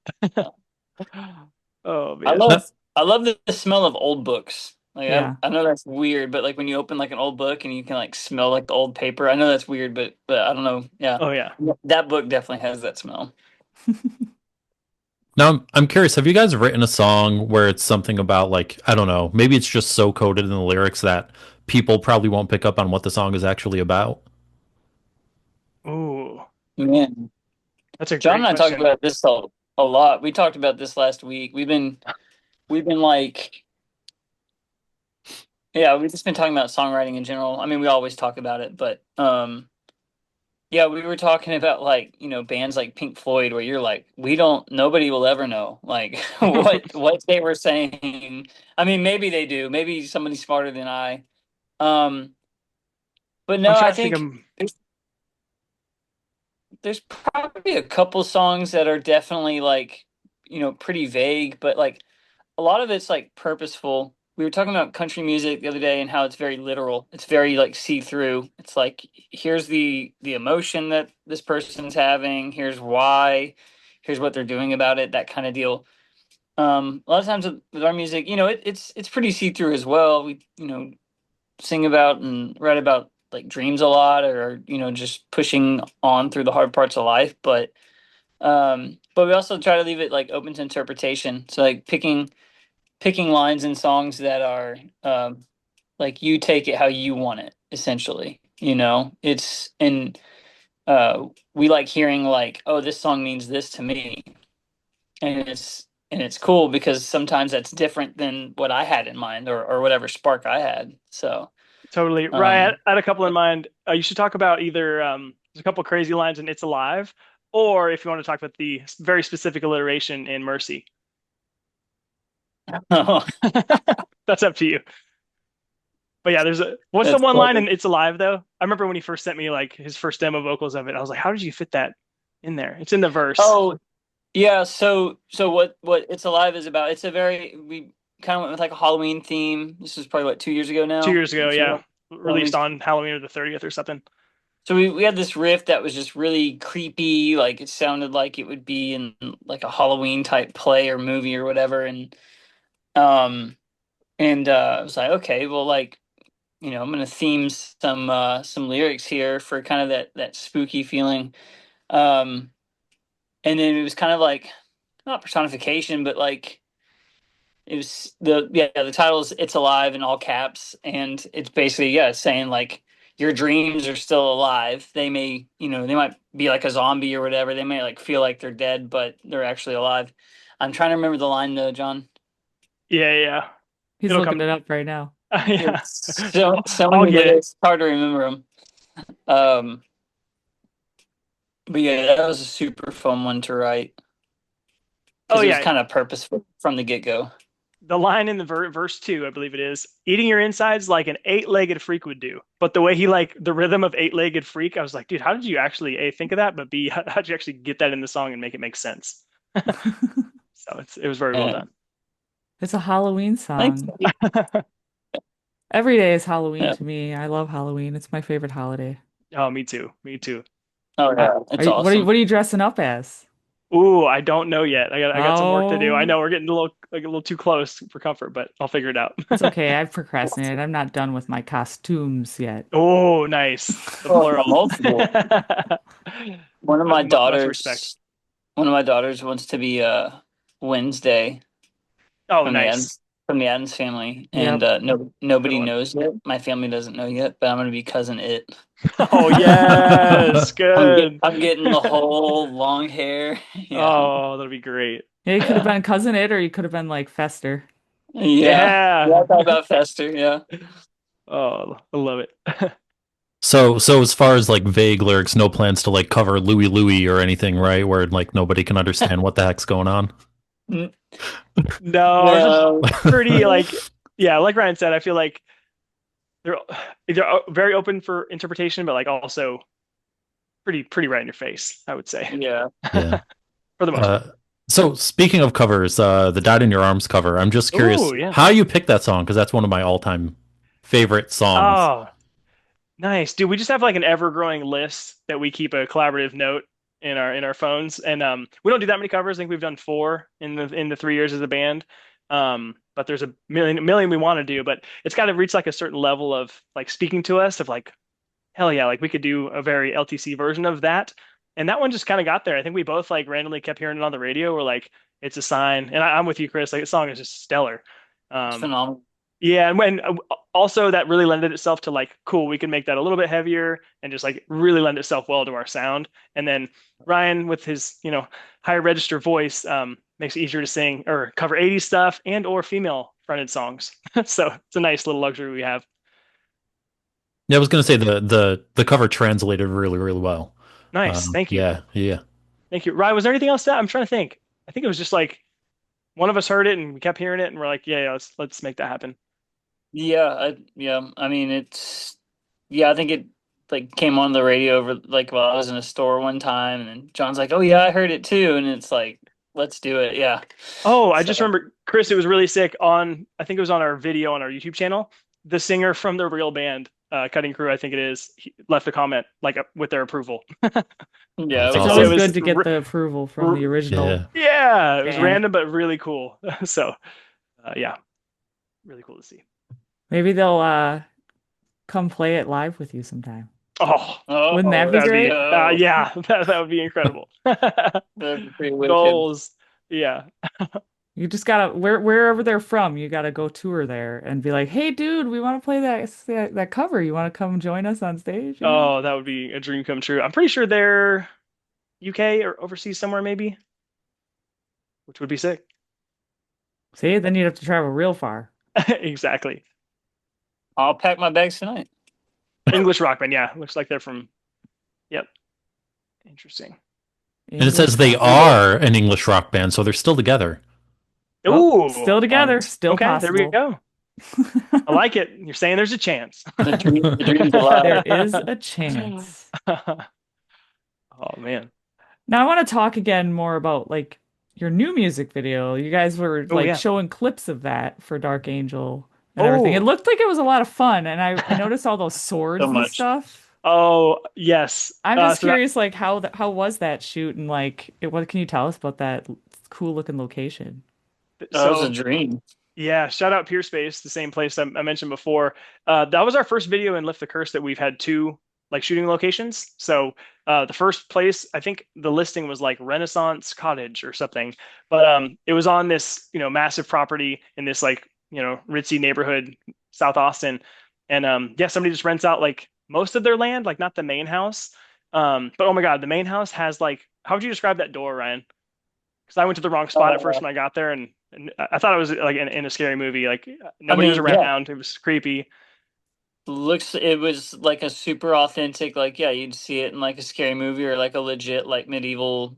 Oh I man. love No, I love the smell of old books. Like Yeah. I know that's weird, but like when you open like an old book and you can like smell like the old paper. I know that's weird, but I don't know. Yeah. Oh yeah. That book definitely has that smell. now I'm curious. Have you guys written a song where it's something about like I don't know, maybe it's just so coded in the lyrics that people probably won't pick up on what the song is actually about? Ooh, Man. that's a John great and I talked question. about this a lot. We talked about this last week. We've been like yeah, we've just been talking about songwriting in general. I mean, we always talk about it, but yeah, we were talking about like, bands like Pink Floyd where you're like, nobody will ever know like what they were saying. I mean, maybe they do. Maybe somebody smarter than I. Um, but I'm no, I trying to think think of. there's probably a couple songs that are definitely like, pretty vague, but like a lot of it's like purposeful. We were talking about country music the other day and how it's very literal. It's very like see through. It's like here's the emotion that this person's having. Here's why. Here's what they're doing about it. That kind of deal. A lot of times with our music, it's pretty see through as well. We sing about and write about like dreams a lot, or just pushing on through the hard parts of life. But we also try to leave it like open to interpretation. So like picking lines in songs that are like you take it how you want it essentially, it's and we like hearing like, oh, this song means this to me, and it's cool because sometimes that's different than what I had in mind, or whatever spark I had. So Totally. Right. um I had a couple in mind. You should talk about either there's a couple crazy lines in It's Alive, or if you want to talk about the very specific alliteration in Mercy. That's up to you. But yeah, what's the that's one line funny. in It's Alive though? I remember when he first sent me like his first demo vocals of it. I was like, how did you fit that in there? It's in the verse. Oh, yeah, so what It's Alive is about, we kind of went with like a Halloween theme. This was probably what, 2 years ago Two now. years ago, It's yeah. about Halloween. Released on Halloween or the 30th or something. So we had this riff that was just really creepy, like it sounded like it would be in like a Halloween type play or movie or whatever. And um And I was like, okay, well, like, I'm gonna theme some lyrics here for kind of that spooky feeling. Um, and then it was kind of like not personification, but like it was the title is "It's Alive" in all caps, and it's basically it's saying like your dreams are still alive. They may they might be like a zombie or whatever. They may like feel like they're dead, but they're actually alive. I'm trying to remember the line though, John. Yeah, yeah. He's It'll looking come. it up right now. Yeah. There's so I'll many get it. lyrics, it's hard to remember them. Um, but yeah, that was a super fun one to write Oh because it was yeah. kind of purposeful from the get go. The line in the verse two, I believe it is, eating your insides like an eight-legged freak would do. But the way he like the rhythm of eight-legged freak, I was like, dude, how did you actually A, think of that, but B, how did you actually get that in the song and make it make sense? So it was very well Yeah, done. It's a Halloween thanks. song. Every day is Halloween Yeah. to me. I love Halloween. It's my favorite holiday. Oh, me too. Me too. Oh Uh, yeah, it's awesome. what are you dressing up as? Ooh, I don't know yet. I got some work to do. I Oh, know we're getting a little too close for comfort, but I'll figure it out. it's okay. I've procrastinated. I'm not done with my costumes yet. Oh, nice. The Oh, plural. multiple. One of my Much respect. daughters, one of my daughters wants to be Wednesday Oh, from the nice. Adams from the Adams family, and Yep. no Good nobody one. knows yet. My family doesn't know yet, but I'm gonna be cousin it. Oh, yes. Good. I'm getting the whole long hair. Yeah, Oh, that'll be great. Yeah, you could have yeah, been Cousin It, or you could have been like Fester. yeah. Yeah, Yeah. I thought about Fester. Yeah. Oh, I love it. So as far as like vague lyrics, no plans to like cover Louie Louie or anything, right? Where like nobody can understand what the heck's going on. N- No, just No. pretty like, yeah, like Ryan said, I feel like they're they're very open for interpretation, but like also pretty right in your face, I would say, Yeah. Yeah. for the most Uh, part. so speaking of covers, the "Died in Your Arms" cover, I'm just Oh, curious yeah. how you picked that song because that's one of my all-time favorite songs. Oh, nice, dude. We just have like an ever-growing list that we keep a collaborative note in our phones, and we don't do that many covers. I think we've done four in the 3 years as a band. But there's a million we want to do, but it's got to reach like a certain level of like speaking to us of like hell yeah, like we could do a very LTC version of that. And that one just kind of got there. I think we both like randomly kept hearing it on the radio. We're like, it's a sign. And I'm with you, Chris. Like the song is just stellar. It's Um, phenomenal. yeah, and when also that really lended itself to like, cool, we can make that a little bit heavier and just like really lend itself well to our sound. And then Ryan with his, higher register voice, makes it easier to sing or cover 80s stuff and or female fronted songs. So it's a nice little luxury we have. Yeah, I was gonna say the cover translated really really well. Nice. Thank you. Yeah, yeah. Thank you. Ryan, was there anything else that I'm trying to think? I think it was just like one of us heard it and we kept hearing it and we're like, yeah, let's make that happen. Yeah. I mean, I think it like came on the radio over like while I was in a store one time, and then John's like, "Oh yeah, I heard it too," and it's like, "Let's do it." Yeah. Oh, I just So remember Chris, it was really sick on I think it was on our video on our YouTube channel. The singer from the real band, Cutting Crew, I think it is, he left a comment like with their approval. Oh, yeah, that's it It's was So it always awesome. was good to get the approval from the original Yeah. yeah, it was band. random but really cool. So, yeah, really cool to see. Maybe they'll come play it live with you sometime. Oh, Wouldn't oh, that be that'd let's be great? go. yeah, that would be incredible. That'd be pretty wicked. Goals. Yeah. You just gotta wherever they're from, you gotta go tour there and be like, "Hey, dude, we want to play that cover. You want to come join us on stage?" You know? Oh, that would be a dream come true. I'm pretty sure they're UK or overseas somewhere, maybe, which would be sick. See, then you'd have to travel real far. Exactly. I'll pack my bags tonight. English rock band, yeah. Looks like they're from, yep. Interesting. And it says English they rock. are an English rock band, so they're still together. Well, Ooh, still together, Nice. still okay, there we possible. go. I like it. You're saying there's a chance. The dream's There alive. is a chance. Oh man. Now I want to talk again more about like your new music video. You guys were Oh like yeah. showing clips of that for Dark Angel and everything. It Oh. looked like it was a lot of fun, and I noticed all those So swords and much. stuff. Oh yes. I'm just So that curious, like how was that shoot, and like what can you tell us about that cool looking location? That was a so dream. Yeah, shout out Peerspace, the same place I mentioned before. That was our first video in Lift the Curse that we've had two like shooting locations. So the first place, I think the listing was like Renaissance Cottage or something, but it was on this massive property in this like ritzy neighborhood, South Austin, and yeah, somebody just rents out like most of their land, like not the main house, but oh my God, the main house has like how would you describe that door, Ryan? Because I went to the wrong spot at first Uh, when I got there, and I thought it was like in a scary movie. Like I nobody was mean, yeah, around. It was creepy. it was like a super authentic, like, yeah, you'd see it in like a scary movie or like a legit like medieval,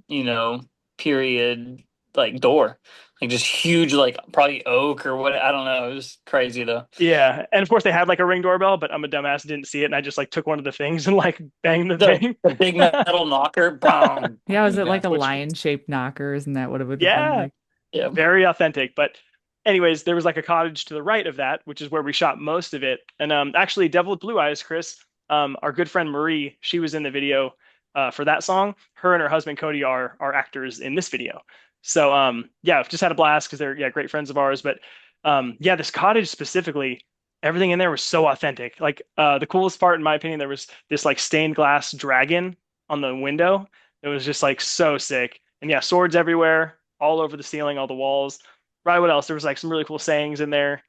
period like door. Like just huge, like probably oak or what, I don't know. It was crazy though. Yeah, and of course they had like a ring doorbell, but I'm a dumbass didn't see it, and I just like took one of the things and like banged the The thing. the big metal knocker, boom. Yeah, was it Yeah. like a Which lion-shaped knocker? Isn't that what it would have been yeah, like? Yeah. very authentic. But anyways, there was like a cottage to the right of that, which is where we shot most of it. And actually, Devil with Blue Eyes, Chris, our good friend Marie, she was in the video for that song. Her and her husband Cody are actors in this video. So yeah, just had a blast because they're yeah great friends of ours. But yeah, this cottage specifically, everything in there was so authentic. Like the coolest part, in my opinion, there was this like stained glass dragon on the window. It was just like so sick. And yeah, swords everywhere, all over the ceiling, all the walls. Right, what else? There was like some really cool sayings in there.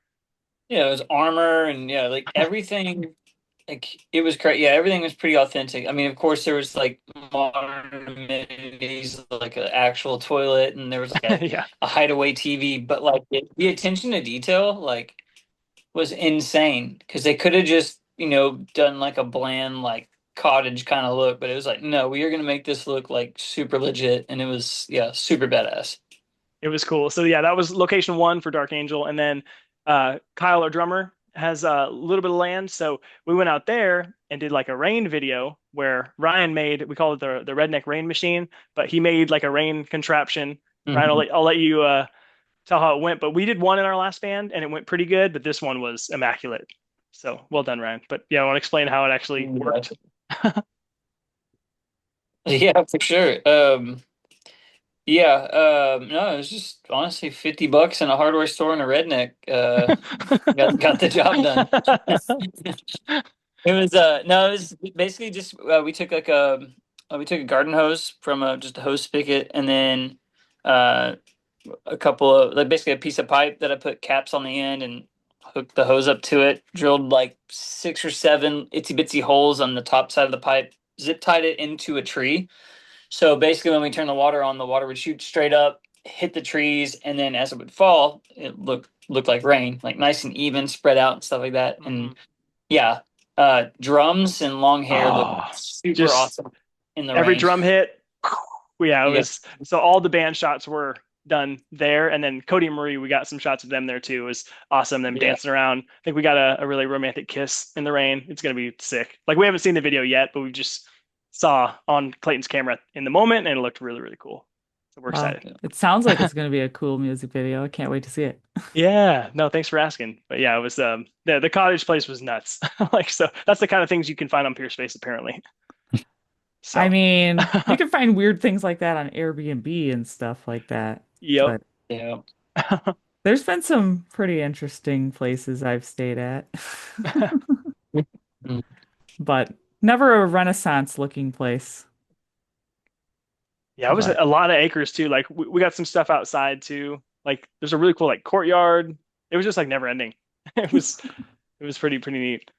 Yeah, it was armor and yeah, like everything. Like it was great. Yeah, everything was pretty authentic. I mean, of course, there was like modern amenities, like an actual toilet, and there was like Yeah, a hideaway TV. But like the attention to detail, like, was insane because they could have just done like a bland like cottage kind of look, but it was like no, we are gonna make this look like super legit, and it was yeah, super badass. it was cool. So yeah, that was location one for Dark Angel, and then Kyle, our drummer, has a little bit of land, so we went out there and did like a rain video where Ryan made. We call it the redneck rain machine, but he made like a rain contraption. Ryan, Mhm. I'll let you tell how it went, but we did one in our last band and it went pretty good, but this one was immaculate. So well done, Ryan. But yeah, I want to explain how it actually Yeah, worked. yeah, for sure. Yeah, no, it was just honestly $50 in a hardware store in a redneck. Got the job done. It was no, it was basically just we took a garden hose from just a hose spigot, and then uh a couple of like basically a piece of pipe that I put caps on the end and hooked the hose up to it. Drilled like 6 or 7 itsy bitsy holes on the top side of the pipe. Zip tied it into a tree, so basically, when we turn the water on, the water would shoot straight up, hit the trees, and then as it would fall, it looked like rain, like nice and even, spread out and stuff like that. Mhm. And yeah, drums and long hair look Oh, super just awesome in the every rain. drum hit. Yeah, it Yeah, was so all the band shots were done there. And then Cody and Marie, we got some shots of them there too. It was awesome. Them yeah, dancing around. I think we got a really romantic kiss in the rain. It's gonna be sick. Like we haven't seen the video yet, but we just saw on Clayton's camera in the moment and it looked really, really cool. So we're Wow. excited. yeah. It sounds like it's going to be a cool music video. I can't wait to see it. Yeah, no, thanks for asking. But yeah, it was the cottage place was nuts. Like so that's the kind of things you can find on Peerspace apparently. I So mean, you can find weird things like that on Airbnb and stuff like that, yep. but Yeah. there's been some pretty interesting places I've stayed at, Mm. but never a Renaissance looking place. Yeah, it was But a lot of acres too. Like we got some stuff outside too. Like there's a really cool like courtyard. It was just like never ending. It was it was pretty neat.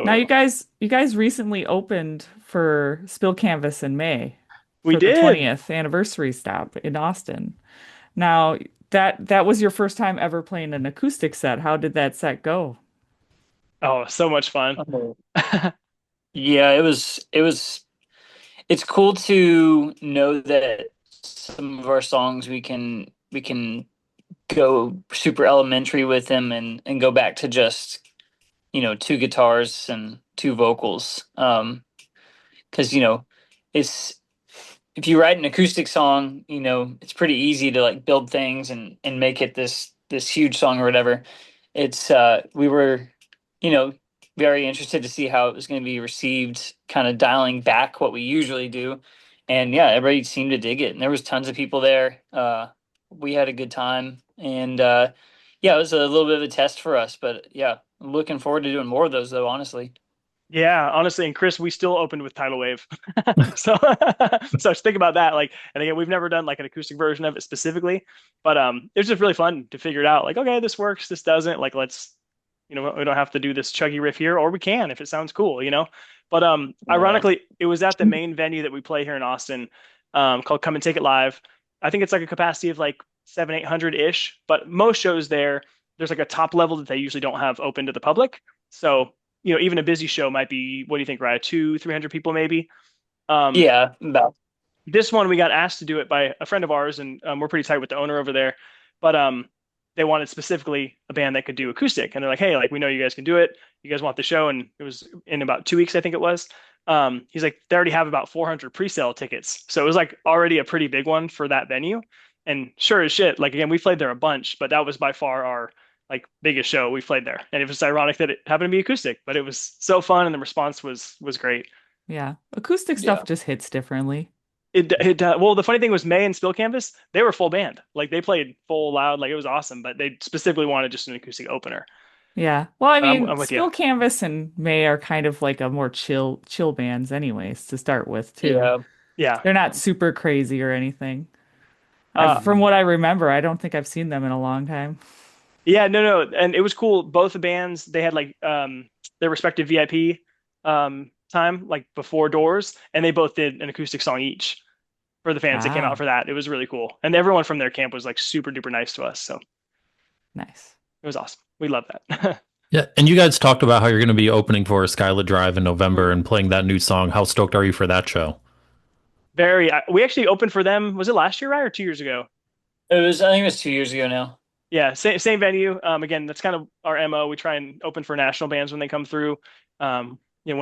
now Oh, you guys recently opened for Spill Canvas in May we for the did. 20th anniversary stop in Austin. Now that was your first time ever playing an acoustic set. How did that set go? Oh, so much fun. Oh. Yeah, it's cool to know that some of our songs we can go super elementary with them and go back to just two guitars and two vocals. Because it's if you write an acoustic song, it's pretty easy to like build things and make it this huge song or whatever. It's we were, you know, very interested to see how it was going to be received, kind of dialing back what we usually do. And yeah, everybody seemed to dig it. And there was tons of people there. We had a good time. And yeah, it was a little bit of a test for us, but yeah, I'm looking forward to doing more of those though, honestly. Yeah, honestly, and Chris, we still opened with tidal wave. So so think about that. Like, and again, we've never done like an acoustic version of it specifically, but it was just really fun to figure it out. Like, okay, this works, this doesn't. Like, let's, we don't have to do this chuggy riff here, or we can if it sounds cool. But Yeah. ironically, it was at the main venue that we play here in Austin, called Come and Take It Live. I think it's like a capacity of like 700-800 ish, but most shows there's like a top level that they usually don't have open to the public. So even a busy show might be, what do you think, right? 300 people maybe. Um, Yeah, about. this one we got asked to do it by a friend of ours, and we're pretty tight with the owner over there. But they wanted specifically a band that could do acoustic, and they're like, "Hey, like we know you guys can do it. You guys want the show?" And it was in about 2 weeks, I think it was. He's like, they already have about 400 pre-sale tickets, so it was like already a pretty big one for that venue. And sure as shit, like again, we played there a bunch, but that was by far our like biggest show we played there. And it was ironic that it happened to be acoustic, but it was so fun, and the response was great. Yeah. Acoustic stuff Yeah. just hits differently. Well, the funny thing was May and Spill Canvas, they were full band. Like they played full loud, like it was awesome, but they specifically wanted just an acoustic opener. Yeah. Well, I But I'm, mean, I'm with you. Spill Canvas and May are kind of like a more chill bands anyways to start with too. Yeah. Yeah. They're not super crazy or anything. From Mhm. what I remember, I don't think I've seen them in a long time. Yeah, no. And it was cool. Both the bands, they had like their respective VIP time, like before doors, and they both did an acoustic song each for the fans that came out Ah, for that. It was really cool. And everyone from their camp was like super duper nice to us. So nice. it was awesome. We love that. Yeah, and you guys talked about how you're going to be opening for Skylit Drive in November and playing that new song. How stoked are you for that show? We actually opened for them. Was it last year, right? Or 2 years ago? I think it was 2 years ago now. Yeah, same venue. Again, that's kind of our MO. We try and open for national bands when they come through, when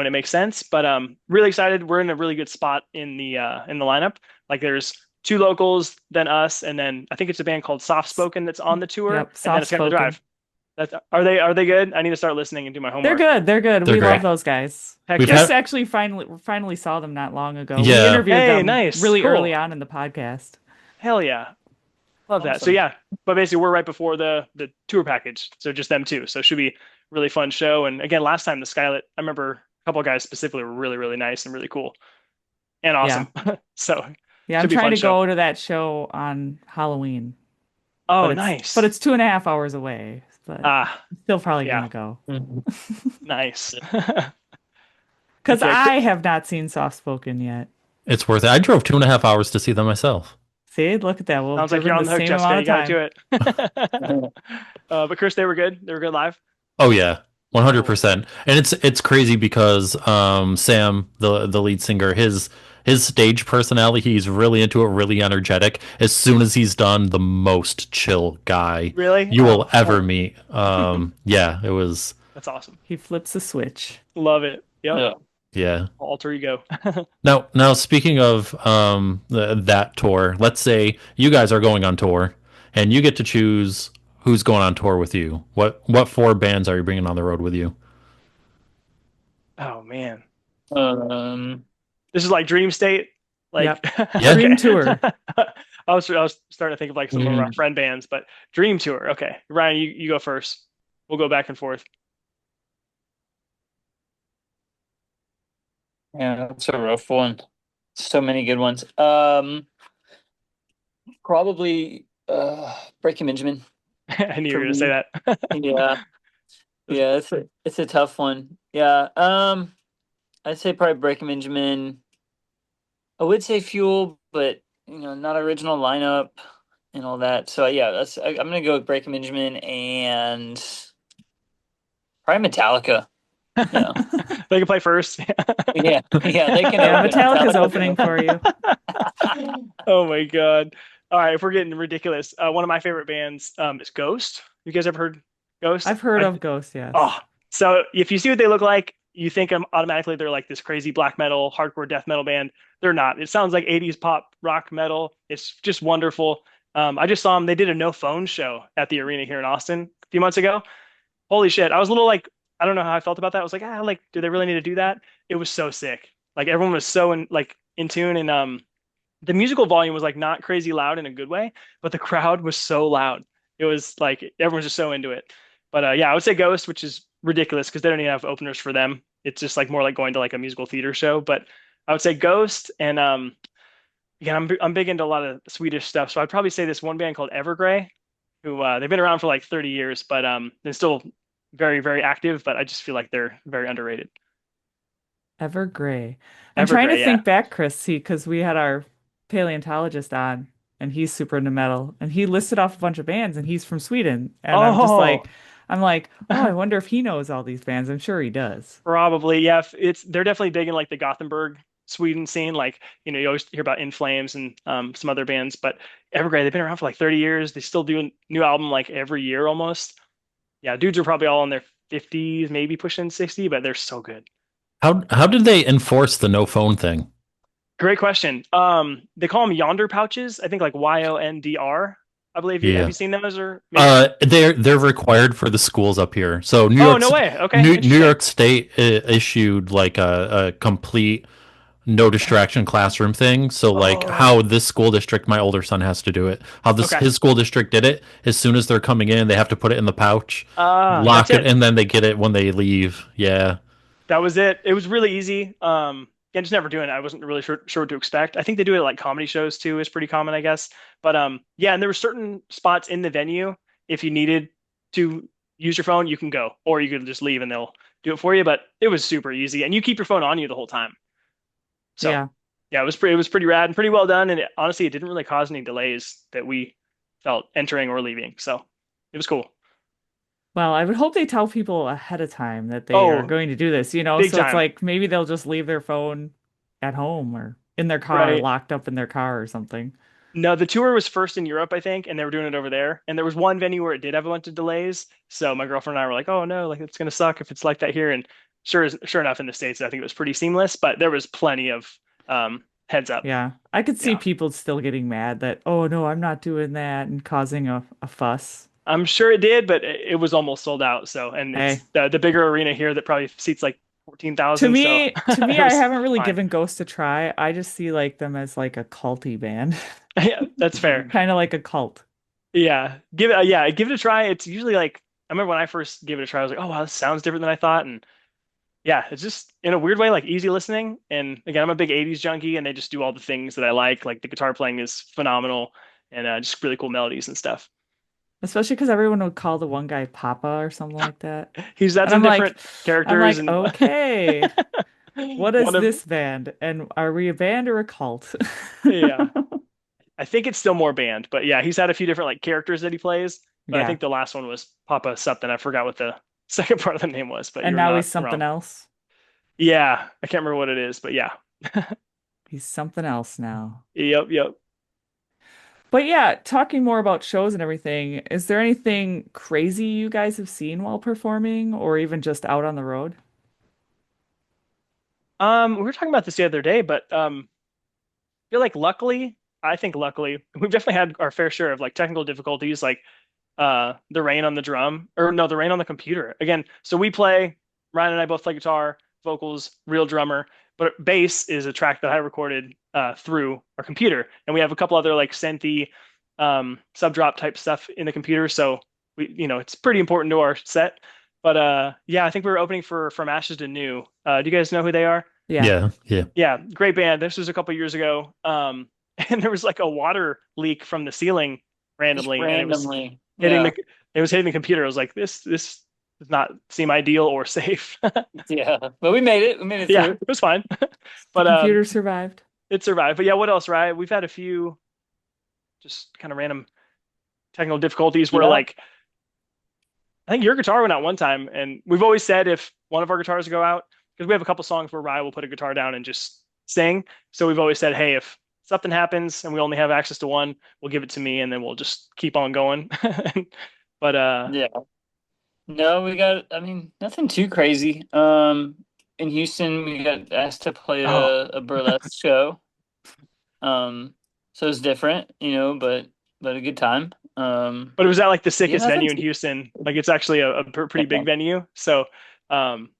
it makes sense. But really excited. We're in a really good spot in the lineup. Like there's two locals, then us, and then I think it's a band called Soft S- Spoken that's on the tour, Yep, and then soft it's got the spoken. drive. Are they good? I need to start listening and do my They're homework. good. They're good. They're We love great. those guys. Heck We've yeah. Just had, actually finally saw them not long ago. We yeah, interviewed Hey, them nice, really cool, early on in the podcast. hell yeah, love that. So Awesome. yeah, but basically we're right before the tour package, so just them two. So it should be a really fun show. And again, last time the Skylit, I remember a couple of guys specifically were really really nice and really cool and Yeah. awesome. So Yeah, I'm should be a trying fun to show. go to that show on Halloween, but Oh, it's nice. 2.5 hours away, but Ah, I'm still probably yeah, gonna go. Mhm. nice. Because Yeah, I have not seen Soft Spoken yet. it's worth it. I drove 2.5 hours to see them myself. See, look at that. We've sounds like you're driven on the the hook, same Jessica. amount You of got to time. do it. But Chris, they were good. They were good live. Oh yeah, Cool. 100%. And it's crazy because Sam, the lead singer, his stage personality, he's really into it, really energetic. As soon as he's done, the most chill guy Really? you will Oh, ever meet. Yeah, it was. that's awesome. He flips a switch. Love it. Yep. Yeah. Yeah. Alter ego. Now speaking of that tour, let's say you guys are going on tour, and you get to choose who's going on tour with you. What four bands are you bringing on the road with you? Oh man. Um, This is like dream state. Like, Yep. Yeah. Dream okay. tour. I was starting to think of like some of our mm, friend bands, but dream tour. Okay. Ryan, you go first. We'll go back and forth. yeah, that's a rough one. So many good ones. Probably Breaking Benjamin I knew you for were gonna say me. that. Yeah. Yeah, it's a tough one. Yeah. I'd say probably Breaking Benjamin. I would say Fuel, but not original lineup and all that. So yeah, I'm gonna go with Breaking Benjamin and probably Metallica. Yeah. They can play first. Yeah. Yeah, they can Yeah, open. Metallica's Metallica can opening for you. Oh my God. All right, if we're getting ridiculous, one of my favorite bands is Ghost. You guys ever heard Ghost? I've heard of Ghost, yes. Oh, so if you see what they look like, you think automatically they're like this crazy black metal, hardcore death metal band. They're not. It sounds like 80s pop rock metal. It's just wonderful. I just saw them. They did a no phone show at the arena here in Austin a few months ago. Holy shit. I was a little like, I don't know how I felt about that. I was like, like, do they really need to do that? It was so sick. Like everyone was so in tune, and the musical volume was like not crazy loud in a good way, but the crowd was so loud. It was like everyone's just so into it. But yeah, I would say Ghost, which is ridiculous because they don't even have openers for them. It's just like more like going to like a musical theater show. But I would say Ghost, and again, I'm big into a lot of Swedish stuff, so I'd probably say this one band called Evergrey, who they've been around for like 30 years, but they're still very, very active. But I just feel like they're very underrated. Evergray. I'm trying to Evergrey, yeah. think back, Chris, see, because we had our paleontologist on, and he's super into metal, and he listed off a bunch of bands, and he's from Sweden, and Oh, I'm like, oh, I wonder if he knows all these bands. I'm sure he does. probably, yeah. It's they're definitely big in like the Gothenburg, Sweden scene. Like, you always hear about In Flames and some other bands, but Evergrey, they've been around for like 30 years. They still do a new album like every year almost. Yeah, dudes are probably all in their 50s, maybe pushing 60, but they're so good. How did they enforce the no phone thing? Great question. They call them yonder pouches. I think like Yondr. I believe you have Yeah. you seen those or maybe? They're required for the schools up here. So Oh, no way. Okay, New interesting. York State issued like a complete no distraction classroom thing. So like how Oh, this school district, my older son has to do it. How this okay. his school district did it. As soon as they're coming in, they have to put it in the pouch, That's lock it, it. and then they get it when they leave. Yeah. That was it. It was really easy. Yeah, just never doing it. I wasn't really sure what to expect. I think they do it at like comedy shows too, is pretty common, I guess. But yeah, and there were certain spots in the venue if you needed to use your phone, you can go, or you could just leave and they'll do it for you. But it was super easy, and you keep your phone on you the whole time. So Yeah. yeah, it was pretty rad and pretty well done. And honestly, it didn't really cause any delays that we felt entering or leaving. So it was cool. Well, I would hope they tell people ahead of time that they are Oh, going to do this, big so it's time. like maybe they'll just leave their phone at home or in their car, Right. locked up in their car or something. No, the tour was first in Europe, I think, and they were doing it over there. And there was one venue where it did have a bunch of delays. So my girlfriend and I were like, "Oh no, like it's gonna suck if it's like that here." And sure enough, in the States, I think it was pretty seamless. But there was plenty of heads up. Yeah. I could see Yeah, people still getting mad that, oh no, I'm not doing that and causing a fuss. I'm sure it did, but it was almost sold out. So, and Hey, it's the bigger arena here that probably seats like to 14,000. So me, to me, it I was haven't really fine. given Ghost a try. I just see like them as like a culty band, Yeah, that's fair. kind of like a cult. Yeah, give it a try. It's usually like I remember when I first gave it a try, I was like, "Oh wow, this sounds different than I thought." And yeah, it's just in a weird way like easy listening. And again, I'm a big 80s junkie and they just do all the things that I like. Like the guitar playing is phenomenal and just really cool melodies and stuff. Especially because everyone would call the one guy Papa or something like that. He's had And some different I'm characters like, and okay, what is one of this band? And are we a band or a cult? yeah, I think it's still more band, but yeah, he's had a few different like characters that he plays. But I Yeah. think the last one was Papa something. I forgot what the second part of the name was, but And you're now not he's something wrong. else. Yeah, I can't remember what it is, but yeah. He's something else now. Yep. But yeah, talking more about shows and everything, is there anything crazy you guys have seen while performing or even just out on the road? We were talking about this the other day, but I feel like I think luckily, we've definitely had our fair share of like technical difficulties, like the rain on the drum, or no, the rain on the computer. Again, so we play, Ryan and I both play guitar, vocals, real drummer, but bass is a track that I recorded through our computer, and we have a couple other like synthy sub drop type stuff in the computer, so it's pretty important to our set. But yeah, I think we were opening for From Ashes to New. Do you guys know who they are? Yeah. Yeah. Yeah. Yeah, great band. This was a couple years ago. And there was like a water leak from the ceiling Just randomly, and randomly. hitting Yeah. the it was hitting the computer. I was like, this does not seem ideal or safe. Yeah. But we made it. We made it Yeah, through. it was fine. The But computer survived. it survived. But yeah, what else, right? We've had a few just kind of random technical difficulties where Yeah. like I think your guitar went out one time, and we've always said if one of our guitars go out, because we have a couple songs where Rye will put a guitar down and just sing. So we've always said, hey, if something happens and we only have access to one, we'll give it to me, and then we'll just keep on going. But Yeah. No, we got, I mean, nothing too crazy. In Houston, we got asked to play oh, a burlesque show. Um, so it's different, but a good time. but it was at like the Yeah, sickest nothing venue in too, Houston. Like it's actually a pretty yeah. big venue. So um,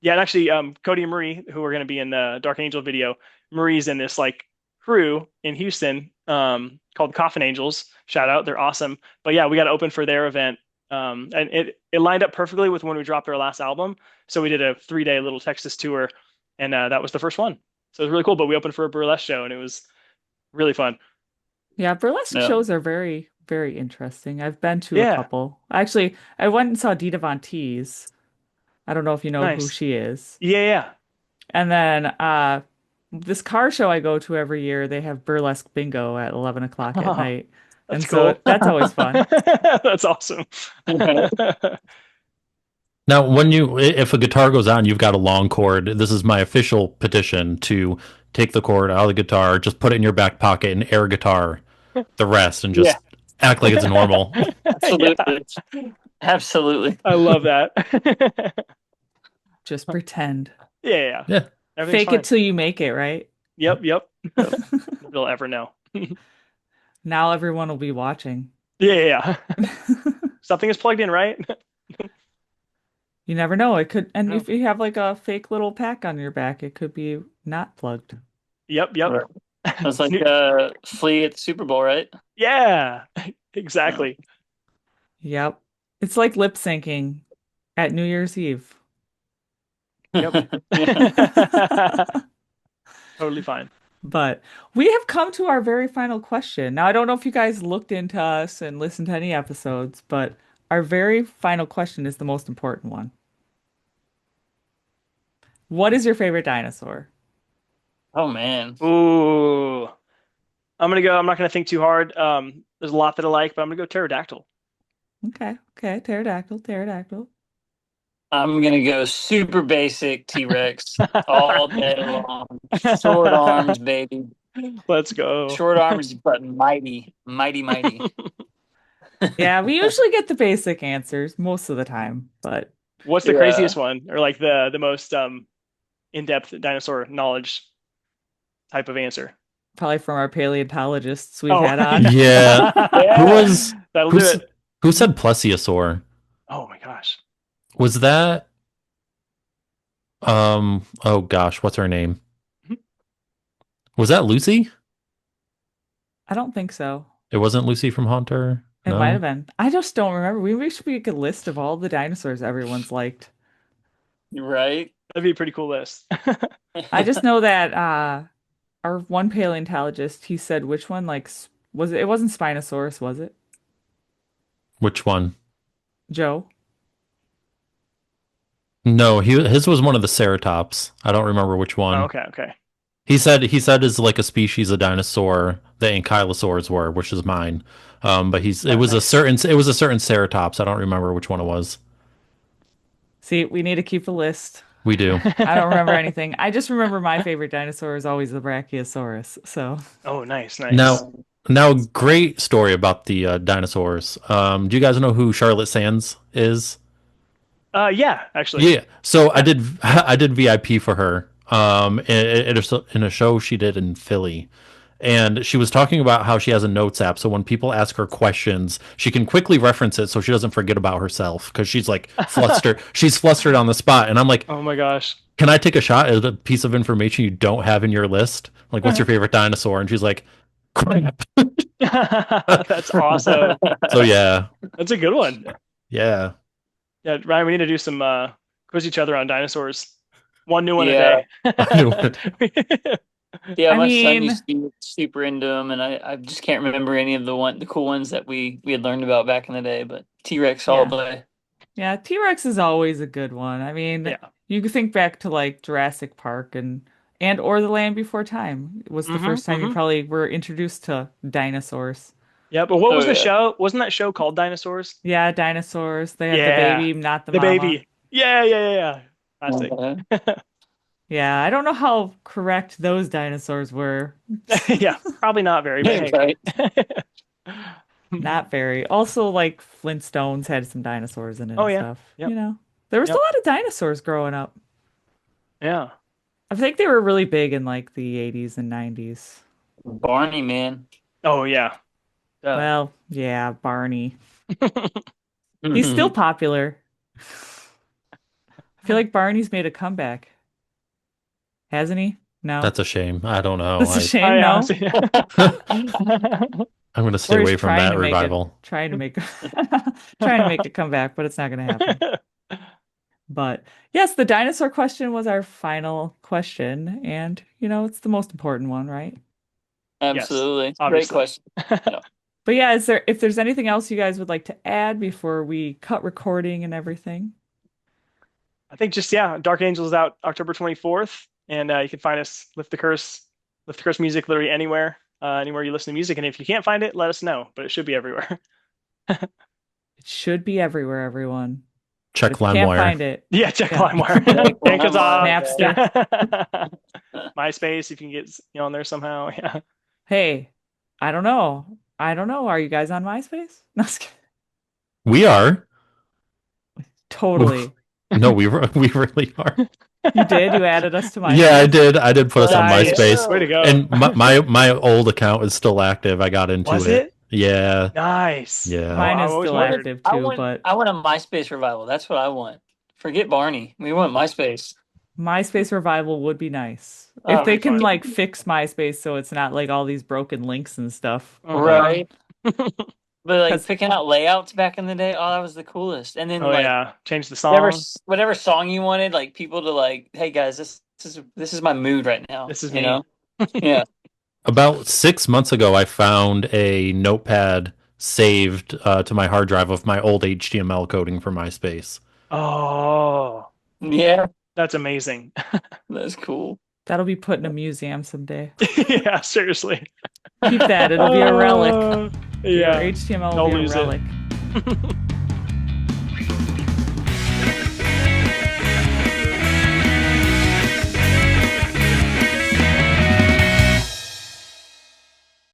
yeah, and actually Cody and Marie, who are going to be in the Dark Angel video, Marie's in this like crew in Houston, called Coffin Angels. Shout out, they're awesome. But yeah, we got to open for their event. And it lined up perfectly with when we dropped our last album. So we did a 3-day little Texas tour, and that was the first one. So it was really cool. But we opened for a burlesque show, and it was really fun. Yeah, burlesque Yeah. shows are very, very interesting. I've been to a Yeah, couple. Actually, I went and saw Dita Von Teese. I don't know if you know who nice. she is. Yeah, yeah. And then this car show I go to every year, they have burlesque bingo at 11 o'clock at Oh, night. that's And so cool. that's always fun. That's awesome. Now, if a guitar goes on, you've got a long cord. This is my official petition to take the cord out of the guitar, just put it in your back pocket and air guitar the rest and Yeah, just act like it's normal. Yeah, absolutely. Absolutely. I love that. Just pretend. Yeah, yeah. Yeah. Everything's Fake it fine. till you make it, right? Yep, yep. Yep. They'll ever know. Now everyone will be watching. Yeah, yeah, yeah. Something is plugged in, right? You never know. It could, and No. if you have like a fake little pack on your back, it could be not plugged. Yep, yep. Right. That's like New- Flea at the Super Bowl, right? Yeah, Yeah. exactly. Yep. It's like lip syncing at New Year's Eve. Yep. Yeah. Totally fine. But we have come to our very final question. Now, I don't know if you guys looked into us and listened to any episodes, but our very final question is the most important one. What is your favorite dinosaur? Oh man. Ooh. I'm gonna go. I'm not gonna think too hard. There's a lot that I like, but I'm gonna go pterodactyl. Okay, okay, pterodactyl, pterodactyl. I'm gonna go super basic T-Rex all day long. Short arms, baby. Let's go. Short arms, but mighty, mighty, mighty. Yeah, we usually get the basic answers most of the time, but What's the Yeah. craziest one, or like the most in-depth dinosaur knowledge type of answer? probably from our paleontologists we've Oh, had on. Yeah. Who Yeah. was that'll who do s- it. who said plesiosaur? Oh my gosh. Was that oh gosh, what's her name? Was that Lucy? I don't think so. It wasn't Lucy from Haunter? It might have No. been. I just don't remember. We should make a list of all the dinosaurs everyone's liked. Right? That'd be a pretty cool list. I just know that our one paleontologist, he said which one was it? It wasn't Spinosaurus, was it? Which one? Joe? No, his was one of the ceratops. I don't remember which Oh, one. okay, okay. He said is like a species of dinosaur the ankylosaurs were, which is mine. But it Oh, was a nice. certain ceratops. I don't remember which one it was. See, we need to keep a list. We do. I don't remember anything. I just remember my favorite dinosaur is always the Brachiosaurus. So, Oh, nice, nice. Now, now, great story about the dinosaurs. Do you guys know who Charlotte Sands is? Yeah, actually. Yeah. So I Yeah. did I did VIP for her in a show she did in Philly. And she was talking about how she has a notes app, so when people ask her questions, she can quickly reference it so she doesn't forget about herself because she's like flustered. She's flustered on the spot, and I'm like, Oh my gosh. "Can I take a shot at a piece of information you don't have in your list? Like, what's your favorite dinosaur?" And she's like, "Crap." That's awesome. So yeah, That's a good one. yeah. Yeah, Ryan, we need to do some quiz each other on dinosaurs. One new one a Yeah. day. I knew it. Yeah, I my son mean, used to be super into them, and I just can't remember any of the cool ones that we had learned about back in the day. But T-Rex all yeah. day. Yeah, T-Rex is always a good one. I mean, Yeah. you could think back to like Jurassic Park and or The Land Before Time. It was the Mm-hmm. first time you Mm-hmm. probably were introduced to dinosaurs. Yeah, but what Oh was the yeah. show? Wasn't that show called Dinosaurs? Yeah, dinosaurs. They had the Yeah. baby, not the The mama. baby. Yeah, yeah, yeah, yeah. Classic. Uh, Yeah, I don't know how correct those dinosaurs were. Yeah, probably not very, but hey. right. Not very. Also, like Flintstones had some dinosaurs in it Oh and yeah. stuff. Yep. There was a Yep. lot of dinosaurs growing up. Yeah. I think they were really big in like the 80s and 90s. Barney, man. Oh yeah. Duh. Well, yeah, Barney. He's still popular. I feel like Barney's made a comeback, hasn't he? No, That's a shame. I don't know. that's a Oh shame. yeah. No, I'm gonna stay or he's away from trying that to make it, revival. trying to make, trying to make it come back, but it's not going to happen. But yes, the dinosaur question was our final question, and it's the most important one, right? Yes, Absolutely. Great obviously. question. Yeah. But yeah, if there's anything else you guys would like to add before we cut recording and everything? I think just yeah, Dark Angel is out October 24th, and you can find us Lift the Curse music literally anywhere, anywhere you listen to music. And if you can't find it, let us know. But it should be everywhere. It should be everywhere, everyone. But Check if you can't LimeWire. find it, Yeah, check yeah, LimeWire, Like, Yankazov, Napster. yeah, MySpace if you can get on there somehow. Yeah. Hey, I don't know. I don't know. Are you guys on MySpace? No, just kidding. We are. Totally. No, we really are. You did? You added us to Yeah, I MySpace? did. I did put us on Nice. MySpace, Way to go. and my old account is still active. I got into Was it. it? Yeah, Nice. yeah. Mine I is always still wondered. active I too, want but I want a MySpace revival. That's what I want. Forget Barney. We want MySpace. MySpace revival would be nice. If Oh, they That'd be can fun. like fix MySpace so it's not like all these broken links and stuff. But Mhm. right. But like because picking out layouts back in the day, oh, that was the coolest. And then Oh like yeah, change the whatever song. whatever song you wanted, like people to like, hey guys, this is my mood right now. This is You me. know? Yeah. About 6 months ago, I found a notepad saved to my hard drive of my old HTML coding for MySpace. Oh, Yeah. that's amazing. That's cool. that'll be put in a museum someday. Yeah, seriously. Keep that. It'll be a relic. Your Yeah, HTML will don't be a lose it. relic.